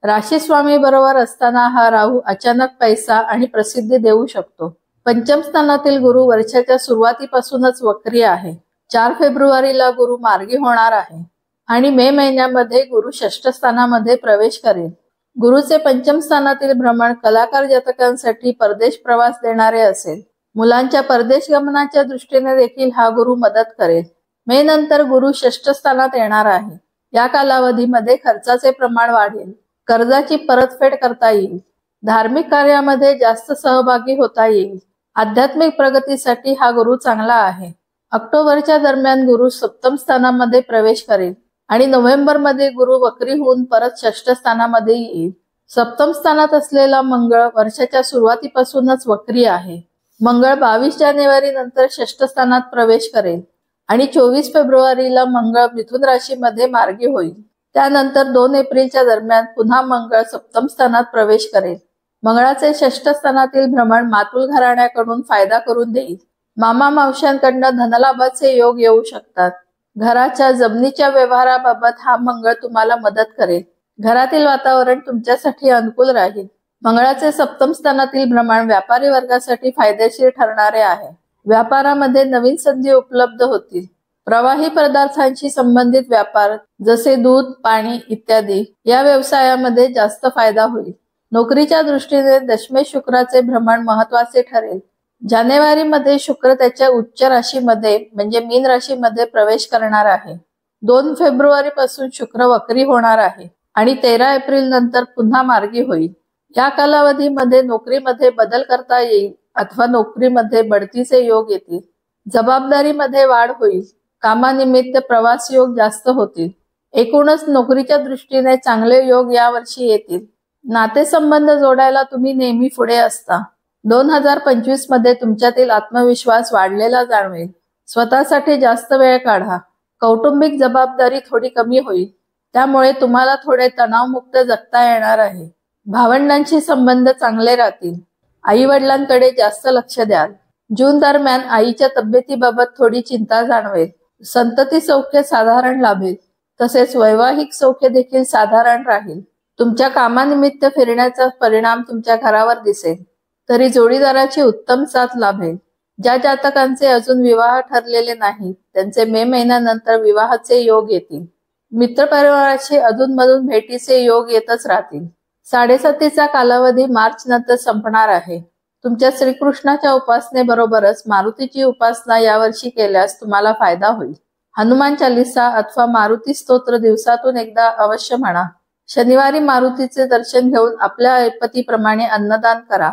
राशी स्वामी बरोबर असताना हा राहू अचानक पैसा आणि प्रसिद्धी देऊ शकतो. पंचम स्थानातील गुरु वर्षाच्या सुरुवातीपासूनच वक्री आहे. 4 फेब्रुवारीला गुरु मार्गी होणार आहे आणि मे महिन्यामध्ये गुरु षष्ठ स्थानामध्ये प्रवेश करेल. गुरुचे पंचम स्थानातील भ्रमण कलाकार जातकांसाठी परदेश प्रवास देणारे असेल. मुलांच्या परदेश गमनाच्या दृष्टीने देखील हा गुरु मदत करेल. मे नंतर गुरु षष्ठ स्थानात येणार आहे. या कालावधीमध्ये खर्चाचे प्रमाण वाढेल. कर्जाची परतफेड करता येईल. धार्मिक कार्यामध्ये जास्त सहभागी होता येईल. आध्यात्मिक प्रगतीसाठी हा गुरु चांगला आहे. ऑक्टोबरच्या दरम्यान गुरु सप्तम स्थानामध्ये प्रवेश करेल आणि नोव्हेंबर मध्ये गुरु वक्री होऊन परत षष्ठ स्थानामध्ये येईल. सप्तम स्थानात असलेला मंगळ वर्षाच्या सुरुवातीपासूनच वक्री आहे. मंगळ 22 जानेवारी नंतर षष्ठ स्थानात प्रवेश करेल आणि 24 फेब्रुवारीला मंगळ मिथुन राशीमध्ये मार्गी होईल. त्यानंतर 2 एप्रिलच्या दरम्यान पुन्हा मंगळ सप्तम स्थानात प्रवेश करेल. मंगळाचे षष्ठ स्थानातील भ्रमण मातुल घराण्याकडून फायदा करून देईल. मामा मावशांकडनं धनलाभाचे योग येऊ शकतात. घराच्या जमिनीच्या व्यवहाराबाबत हा मंगळ तुम्हाला मदत करेल. घरातील वातावरण तुमच्यासाठी अनुकूल राहील. मंगळाचे सप्तम स्थानातील भ्रमण व्यापारी वर्गासाठी फायदेशीर ठरणारे आहे. व्यापारामध्ये नवीन संधी उपलब्ध होतील. प्रवाही पदार्थांशी संबंधित व्यापार जसे दूध, पाणी इत्यादी या व्यवसायामध्ये जास्त फायदा होईल. नोकरीच्या दृष्टीने दशमे शुक्राचे भ्रमण महत्वाचे ठरेल. जानेवारीमध्ये शुक्र त्याच्या उच्च राशीमध्ये म्हणजे मीन राशीमध्ये प्रवेश करणार आहे. 2 फेब्रुवारी पासून शुक्र वक्री होणार आहे आणि 13 एप्रिल नंतर पुन्हा मार्गी होईल. या कालावधीमध्ये नोकरीमध्ये बदल करता येईल अथवा नोकरीमध्ये बढतीचे योग येतील. जबाबदारीमध्ये वाढ होईल. कामानिमित्त प्रवास योग जास्त होतील. एकूणच नोकरीच्या दृष्टीने चांगले योग यावर्षी येतील. नातेसंबंध जोडायला तुम्ही नेहमी पुढे असता. 2025 मध्ये तुमच्यातील आत्मविश्वास वाढलेला जाणवेल. स्वतःसाठी जास्त वेळ काढा. कौटुंबिक जबाबदारी थोडी कमी होईल. त्यामुळे तुम्हाला थोडे तणावमुक्त जगता येणार आहे. भावंडांशी संबंध चांगले राहतील. आई वडिलांकडे जास्त लक्ष द्याल. जून दरम्यान आईच्या तब्येतीबाबत थोडी चिंता जाणवेल. संतती सौख्य साधारण लाभेल. तसेच वैवाहिक सौख्य देखील साधारण राहील. तुमच्या कामानिमित्त फिरण्याचा परिणाम तुमच्या घरावर दिसेल. तरी जोडीदाराची उत्तम साथ लाभेल. ज्या जातकांचे अजून विवाह ठरलेले नाही त्यांचे मे महिन्यानंतर विवाहाचे योग येतील. मित्रपरिवाराशी अधूनमधून भेटीचे योग येतच राहतील. 7.5चा कालावधी मार्च नंतर संपणार आहे. तुमच्या श्रीकृष्णाच्या उपासनेबरोबरच मारुतीची उपासना यावर्षी केल्यास तुम्हाला फायदा होईल. हनुमान चालीसा अथवा मारुती स्तोत्र दिवसातून एकदा अवश्य म्हणा. शनिवारी मारुतीचे दर्शन घेऊन आपल्या ऐपतीप्रमाणे अन्नदान करा.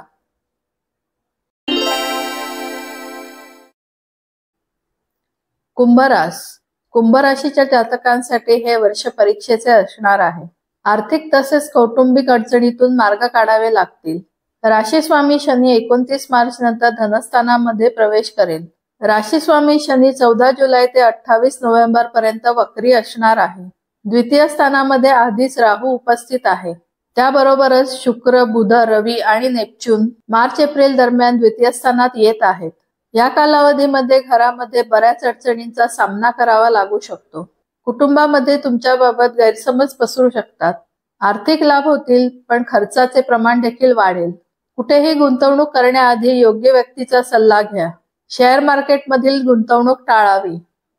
कुंभरास. कुंभ राशीच्या जातकांसाठी हे वर्ष परीक्षेचे असणार आहे. आर्थिक तसेच कौटुंबिक अडचणीतून मार्ग काढावे लागतील. राशी स्वामी शनी 29 मार्च नंतर धनस्थानामध्ये प्रवेश करेल. राशी स्वामी शनी 14 जुलै ते 28 नोव्हेंबर पर्यंत वक्री असणार आहे. द्वितीय स्थानामध्ये आधीच राहू उपस्थित आहे. त्याबरोबरच शुक्र, बुध, रवी आणि नेपच्यून मार्च एप्रिल दरम्यान द्वितीय स्थानात येत आहेत. या कालावधीमध्ये घरामध्ये बऱ्याच अडचणींचा सामना करावा लागू शकतो. कुटुंबामध्ये तुमच्याबाबत गैरसमज पसरू शकतात. आर्थिक लाभ होतील पण खर्चाचे प्रमाण देखील वाढेल. कुठेही गुंतवणूक करण्याआधी योग्य व्यक्तीचा सल्ला घ्या. शेअर मार्केटमधील गुंतवणूक टाळावी.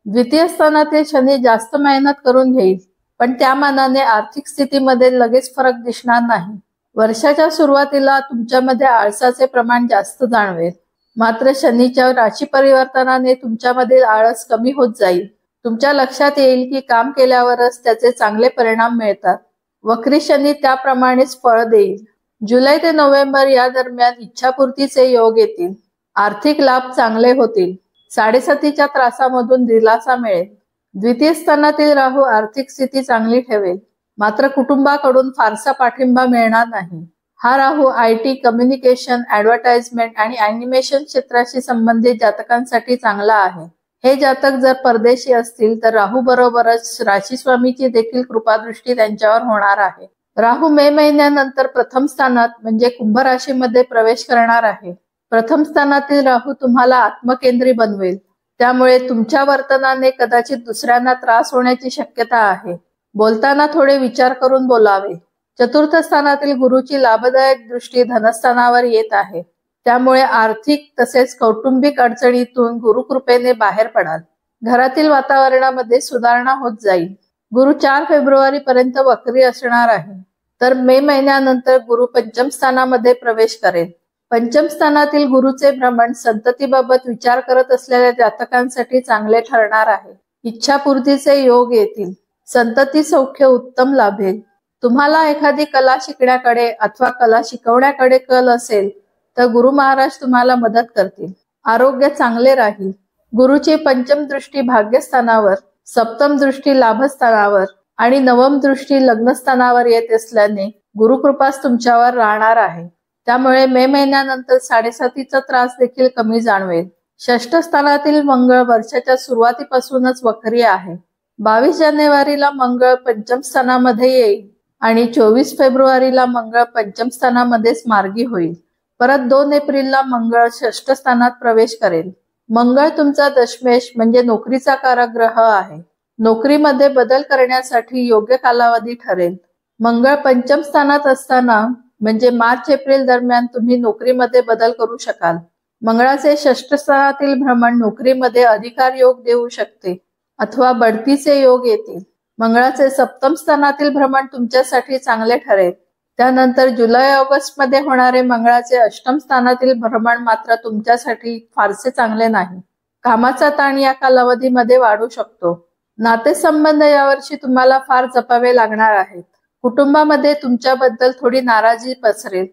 द्वितीय स्थानातील शनी जास्त मेहनत करून घेईल पण त्या मानाने आर्थिक स्थितीमध्ये लगेच फरक दिसणार नाही. वर्षाच्या सुरुवातीला तुमच्यामध्ये आळसाचे प्रमाण जास्त जाणवेल. मात्र शनीच्या राशी परिवर्तनाने तुमच्यामधील आळस कमी होत जाईल. तुमच्या लक्षात येईल की काम केल्यावरच त्याचे चांगले परिणाम मिळतात. वक्री शनी त्याप्रमाणेच फळ देईल. जुलै ते नोव्हेंबर या दरम्यान इच्छापूर्तीचे योग येतील. आर्थिक लाभ चांगले होतील. 7.5च्या त्रासामधून दिलासा मिळेल. द्वितीय स्थानातील राहू आर्थिक स्थिती चांगली ठेवेल. मात्र कुटुंबाकडून फारसा पाठिंबा मिळणार नाही. हा राहू IT, कम्युनिकेशन, ऍडव्हर्टाइजमेंट आणि अॅनिमेशन क्षेत्राशी संबंधित जातकांसाठी चांगला आहे. हे जातक जर परदेशी असतील तर राहू बरोबरच राशी स्वामीची देखील कृपादृष्टी त्यांच्यावर होणार आहे. राहू मे महिन्यानंतर प्रथम स्थानात म्हणजे कुंभ राशीमध्ये प्रवेश करणार आहे. प्रथम स्थानातील राहू तुम्हाला आत्मकेंद्री बनवेल. त्यामुळे तुमच्या वर्तनाने कदाचित दुसऱ्यांना त्रास होण्याची शक्यता आहे. बोलताना थोडे विचार करून बोलावे. चतुर्थ स्थानातील गुरुची लाभदायक दृष्टी धनस्थानावर येत आहे. त्यामुळे आर्थिक तसेच कौटुंबिक अडचणीतून गुरुकृपेने बाहेर पडाल. घरातील वातावरणामध्ये सुधारणा होत जाईल. गुरु 4 फेब्रुवारी पर्यंत वक्री असणार आहे. तर मे महिन्यानंतर गुरु पंचम स्थानामध्ये प्रवेश करेल. पंचम स्थानातील गुरुचे भ्रमण संततीबाबत विचार करत असलेल्या जातकांसाठी चांगले ठरणार आहे. इच्छापूर्तीचे योग येतील. संतती सौख्य उत्तम लाभेल. तुम्हाला एखादी कला शिकण्याकडे अथवा कला शिकवण्याकडे कल असेल तर गुरु महाराज तुम्हाला मदत करतील. आरोग्य चांगले राहील. गुरुची पंचम दृष्टी भाग्यस्थानावर, सप्तम दृष्टी लाभस्थानावर आणि नवम दृष्टी लग्नस्थानावर येत असल्याने गुरुकृपाच तुमच्यावर राहणार आहे. त्यामुळे मे महिन्यानंतर 7.5चा त्रास देखील कमी जाणवेल. षष्ठ स्थानातील मंगळ वर्षाच्या सुरुवातीपासूनच वक्री आहे. 22 जानेवारीला मंगळ पंचम स्थानामध्ये येईल आणि 24 फेब्रुवारीला मंगळ पंचम स्थानामध्येच मार्गी होईल. परत 2 एप्रिलला मंगळ षष्ठ स्थानात प्रवेश करेल. मंगळ तुमचा दशमेश म्हणजे नोकरीचा कारक ग्रह आहे. नोकरीमध्ये बदल करण्यासाठी योग्य कालावधी ठरेल. मंगळ पंचम स्थानात असताना म्हणजे मार्च एप्रिल दरम्यान तुम्ही नोकरीमध्ये बदल करू शकाल. मंगळाचे षष्ठ स्थानातील भ्रमण नोकरीमध्ये अधिकार योग देऊ शकते अथवा बढतीचे योग येतील. मंगळाचे सप्तम स्थानातील भ्रमण तुमच्यासाठी चांगले ठरेल. त्यानंतर जुलै ऑगस्ट मध्ये होणारे मंगळाचे अष्टम स्थानातील भ्रमण मात्र तुमच्यासाठी फारसे चांगले नाही. कामाचा ताण या कालावधीमध्ये वाढू शकतो. नातेसंबंध यावर्षी तुम्हाला फार जपावे लागणार आहेत. कुटुंबामध्ये तुमच्याबद्दल थोडी नाराजी पसरेल.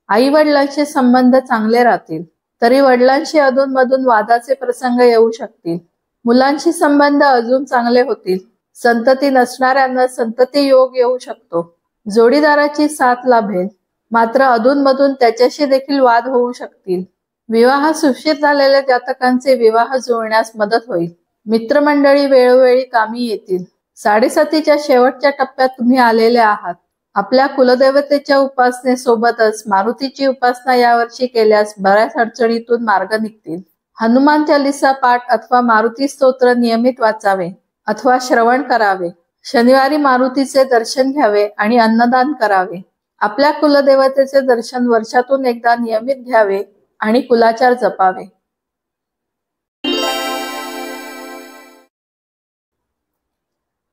आई वडिलांशी संबंध चांगले राहतील. तरी वडिलांशी अधूनमधून वादाचे प्रसंग येऊ शकतील. मुलांशी संबंध अजून चांगले होतील. संतती नसणाऱ्यांना संतती योग येऊ शकतो. जोडीदाराची साथ लाभेल. मात्र अधूनमधून त्याच्याशी देखील वाद होऊ शकतील. विवाह सुशिर झालेल्या जातकांचे विवाह जुळण्यास मदत होईल. मित्रमंडळी वेळोवेळी कामी येतील. 7.5च्या शेवटच्या टप्प्यात तुम्ही आलेले आहात. आपल्या कुलदेवतेच्या उपासनेसोबतच मारुतीची उपासना यावर्षी केल्यास बऱ्याच अडचणीतून मार्ग निघतील. हनुमान चालीसा पाठ अथवा मारुती स्तोत्र नियमित वाचावे अथवा श्रवण करावे. शनिवारी मारुतीचे दर्शन घ्यावे आणि अन्नदान करावे. आपल्या कुलदेवतेचे दर्शन वर्षातून एकदा नियमित घ्यावे आणि कुलाचार जपावे.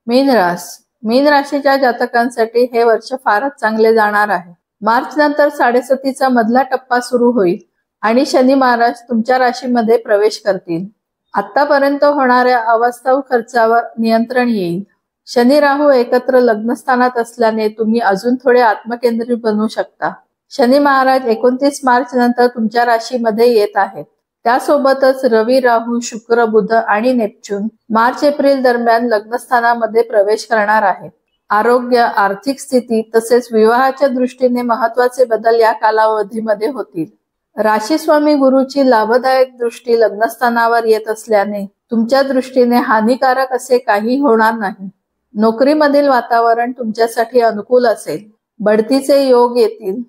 मीन रास. मीन राशीच्या जातकांसाठी हे वर्ष फारच चांगले जाणार आहे. मार्च नंतर 7.5चा मधला टप्पा सुरू होईल आणि शनी महाराज तुमच्या राशीमध्ये प्रवेश करतील. आतापर्यंत होणाऱ्या अवास्तव खर्चावर नियंत्रण येईल. शनी राहू एकत्र लग्नस्थानात असल्याने तुम्ही अजून थोडे आत्मकेंद्रित बनू शकता. शनी महाराज 29 मार्च नंतर तुमच्या राशीमध्ये येत आहेत. त्यासोबतच रवी, राहू, शुक्र, बुध आणि नेपच्यून मार्च-एप्रिल दरम्यान लग्नस्थानामध्ये प्रवेश करणार आहेत. आरोग्य, आर्थिक स्थिती तसेच विवाहाच्या दृष्टीने महत्वाचे बदल या कालावधीमध्ये होतील. राशीस्वामी गुरुची लाभदायक दृष्टी लग्नस्थानावर येत असल्याने तुमच्या दृष्टीने हानिकारक असे काही होणार नाही. नोकरीमधील वातावरण तुमच्यासाठी अनुकूल असेल. बढतीचे योग येतील.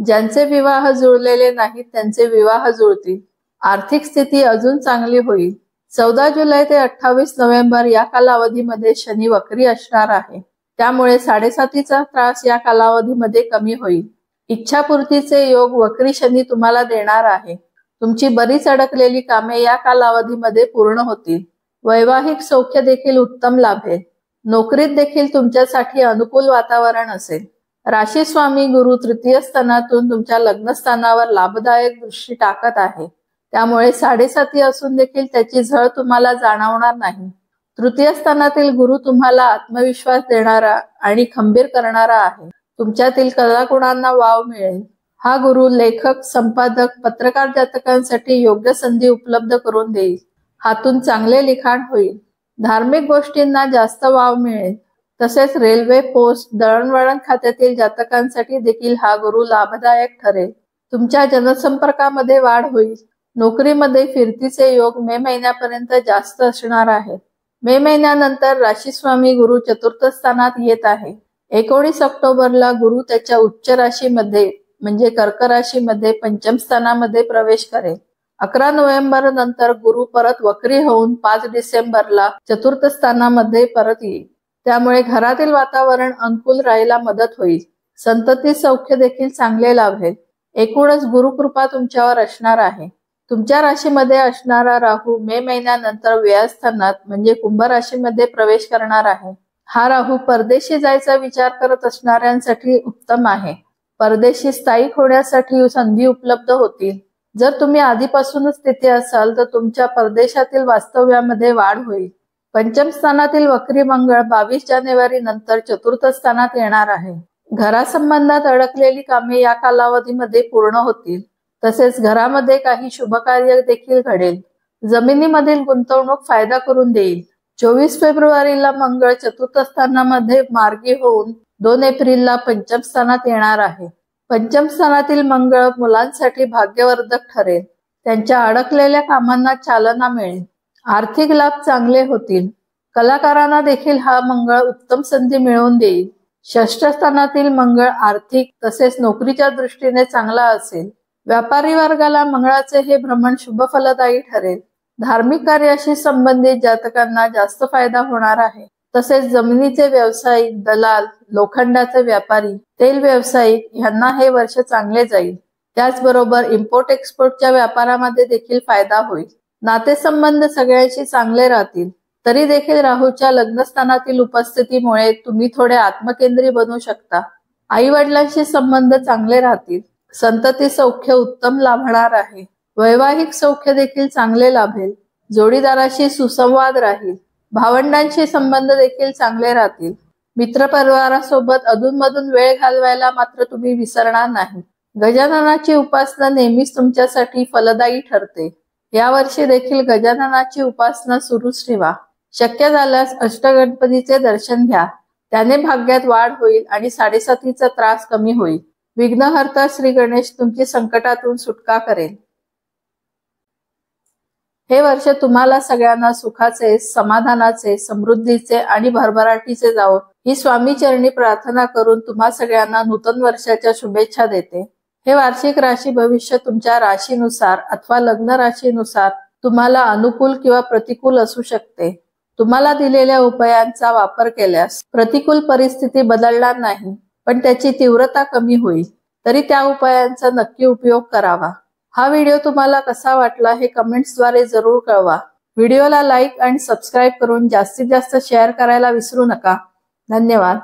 ज्यांचे विवाह जुळलेले नाहीत त्यांचे विवाह जुळतील. आर्थिक स्थिती अजून चांगली होईल. 14 जुलै ते 28 नोव्हेंबर या कालावधीमध्ये शनी वक्री असणार आहे. त्यामुळे 7.5चा त्रास या कालावधीमध्ये कमी होईल. इच्छापूर्तीचे योग वक्री शनी तुम्हाला देणार आहे. तुमची बरीच अडकलेली कामे या कालावधीमध्ये पूर्ण होतील. वैवाहिक सौख्य देखील उत्तम लाभेल. नोकरीत देखील तुमच्यासाठी अनुकूल वातावरण असेल. राशी स्वामी गुरु तृतीय स्थानातून तुमच्या लग्नस्थानावर लाभदायक दृष्टी टाकत आहे. त्यामुळे 7.5 असून देखील त्याची झळ तुम्हाला जाणवणार नाही. तृतीय स्थानातील गुरु तुम्हाला आत्मविश्वास देणारा आणि खंबीर करणारा आहे. तुमच्यातील कलागुणांना वाव मिळेल. हा गुरु लेखक, संपादक, पत्रकार जातकांसाठी योग्य संधी उपलब्ध करून देईल. हातून चांगले लिखाण होईल. धार्मिक गोष्टींना जास्त वाव मिळेल. तसेच रेल्वे, पोस्ट, दळणवळण खात्यातील जातकांसाठी देखील हा गुरु लाभदायक ठरेल. तुमच्या जनसंपर्कामध्ये वाढ होईल. नोकरीमध्ये फिरतीचे योग मे महिन्यापर्यंत जास्त असणार आहेत. मे महिन्यानंतर राशीस्वामी गुरु चतुर्थ स्थानात येत आहे. 19 ऑक्टोबरला गुरु त्याच्या उच्च राशीमध्ये म्हणजे कर्क राशीमध्ये पंचम स्थानामध्ये प्रवेश करेल. 11 नोव्हेंबर नंतर गुरु परत वक्री होऊन 5 डिसेंबरला चतुर्थ स्थानामध्ये परत येईल. त्यामुळे घरातील वातावरण अनुकूल राहायला मदत होईल. संतती सौख्य देखील चांगले लाभेल. एकूणच गुरुकृपा तुमच्यावर असणार आहे. तुमच्या राशीमध्ये असणारा राहू मे महिन्यानंतर व्ययस्थानात म्हणजे कुंभ राशीमध्ये प्रवेश करणार आहे. हा राहू परदेशी जायचा विचार करत असणाऱ्यांसाठी उत्तम आहे. परदेशी स्थायिक होण्यासाठी संधी उपलब्ध होतील. जर तुम्ही आधीपासूनच तिथे असाल तर तुमच्या परदेशातील वास्तव्यामध्ये वाढ होईल. पंचम स्थानातील वक्री मंगळ 22 जानेवारी नंतर चतुर्थ स्थानात येणार आहे. घरासंबंधात अडकलेली कामे या कालावधीमध्ये पूर्ण होतील. तसेच घरामध्ये काही शुभकार्य देखील घडेल. जमिनीमधील गुंतवणूक फायदा करून देईल. 24 फेब्रुवारीला मंगळ चतुर्थ स्थानामध्ये मार्गी होऊन 2 एप्रिलला पंचम स्थानात येणार आहे. पंचम स्थानातील मंगळ मुलांसाठी भाग्यवर्धक ठरेल. त्यांच्या अडकलेल्या कामांना चालना मिळेल. आर्थिक लाभ चांगले होतील. कलाकारांना देखील हा मंगळ उत्तम संधी मिळवून देईल. षष्ठ स्थानातील मंगळ आर्थिक तसेच नोकरीच्या दृष्टीने चांगला असेल. व्यापारी वर्गाला मंगळाचे हे भ्रमण शुभफलदायी ठरेल. धार्मिक कार्याशी संबंधित जातकांना जास्त फायदा होणार आहे. तसेच जमिनीचे व्यावसायिक, दलाल, लोखंडाचे व्यापारी, तेल व्यावसायिक यांना हे वर्ष चांगले जाईल. त्याचबरोबर इम्पोर्ट एक्सपोर्टच्या व्यापारामध्ये देखील फायदा होईल. नातेसंबंध सगळ्यांशी चांगले राहतील. तरी देखील राहूच्या लग्नस्थानातील उपस्थितीमुळे तुम्ही थोडे आत्मकेंद्री बनू शकता. आई वडिलांशी संबंध चांगले राहतील. संतती सौख्य उत्तम लाभणार आहे. वैवाहिक सौख्य देखील चांगले लाभेल. जोडीदाराशी सुसंवाद राहील. भावंडांशी संबंध देखील चांगले राहतील. मित्रपरिवारासोबत अधूनमधून वेळ घालवायला मात्र तुम्ही विसरणार नाही. गजाननाची उपासना नेहमीच तुमच्यासाठी फलदायी ठरते. यावर्षी देखील गजाननाची उपासना सुरूच ठेवा. शक्य झाल्यास अष्टगणपतीचे दर्शन घ्या. त्याने भाग्यात वाढ होईल आणि 7.5चा त्रास कमी होईल. विघ्नहर्ता श्री गणेश तुमची संकटातून सुटका करेल. हे वर्ष तुम्हाला सगळ्यांना सुखाचे, समाधानाचे, समृद्धीचे आणि भरभराटीचे जावो ही स्वामी चरणी प्रार्थना करून तुम्हा सगळ्यांना नूतन वर्षाच्या शुभेच्छा देते। हे वार्षिक राशी भविष्य तुमच्या राशीनुसार अथवा लग्न राशीनुसार तुम्हाला अनुकूल किंवा प्रतिकूल असू शकते। तुम्हाला दिलेल्या उपायांचा वापर केल्यास प्रतिकूल परिस्थिती बदलणार नाही, पण त्याची तीव्रता कमी होईल। तरी त्या उपायांचा नक्की उपयोग करावा। हा व्हिडिओ तुम्हाला कसा वाटला हे कमेंट्सद्वारे जरूर कळवा। व्हिडिओला लाईक आणि सबस्क्राईब करून जास्तीत जास्त शेअर करायला विसरू नका। धन्यवाद।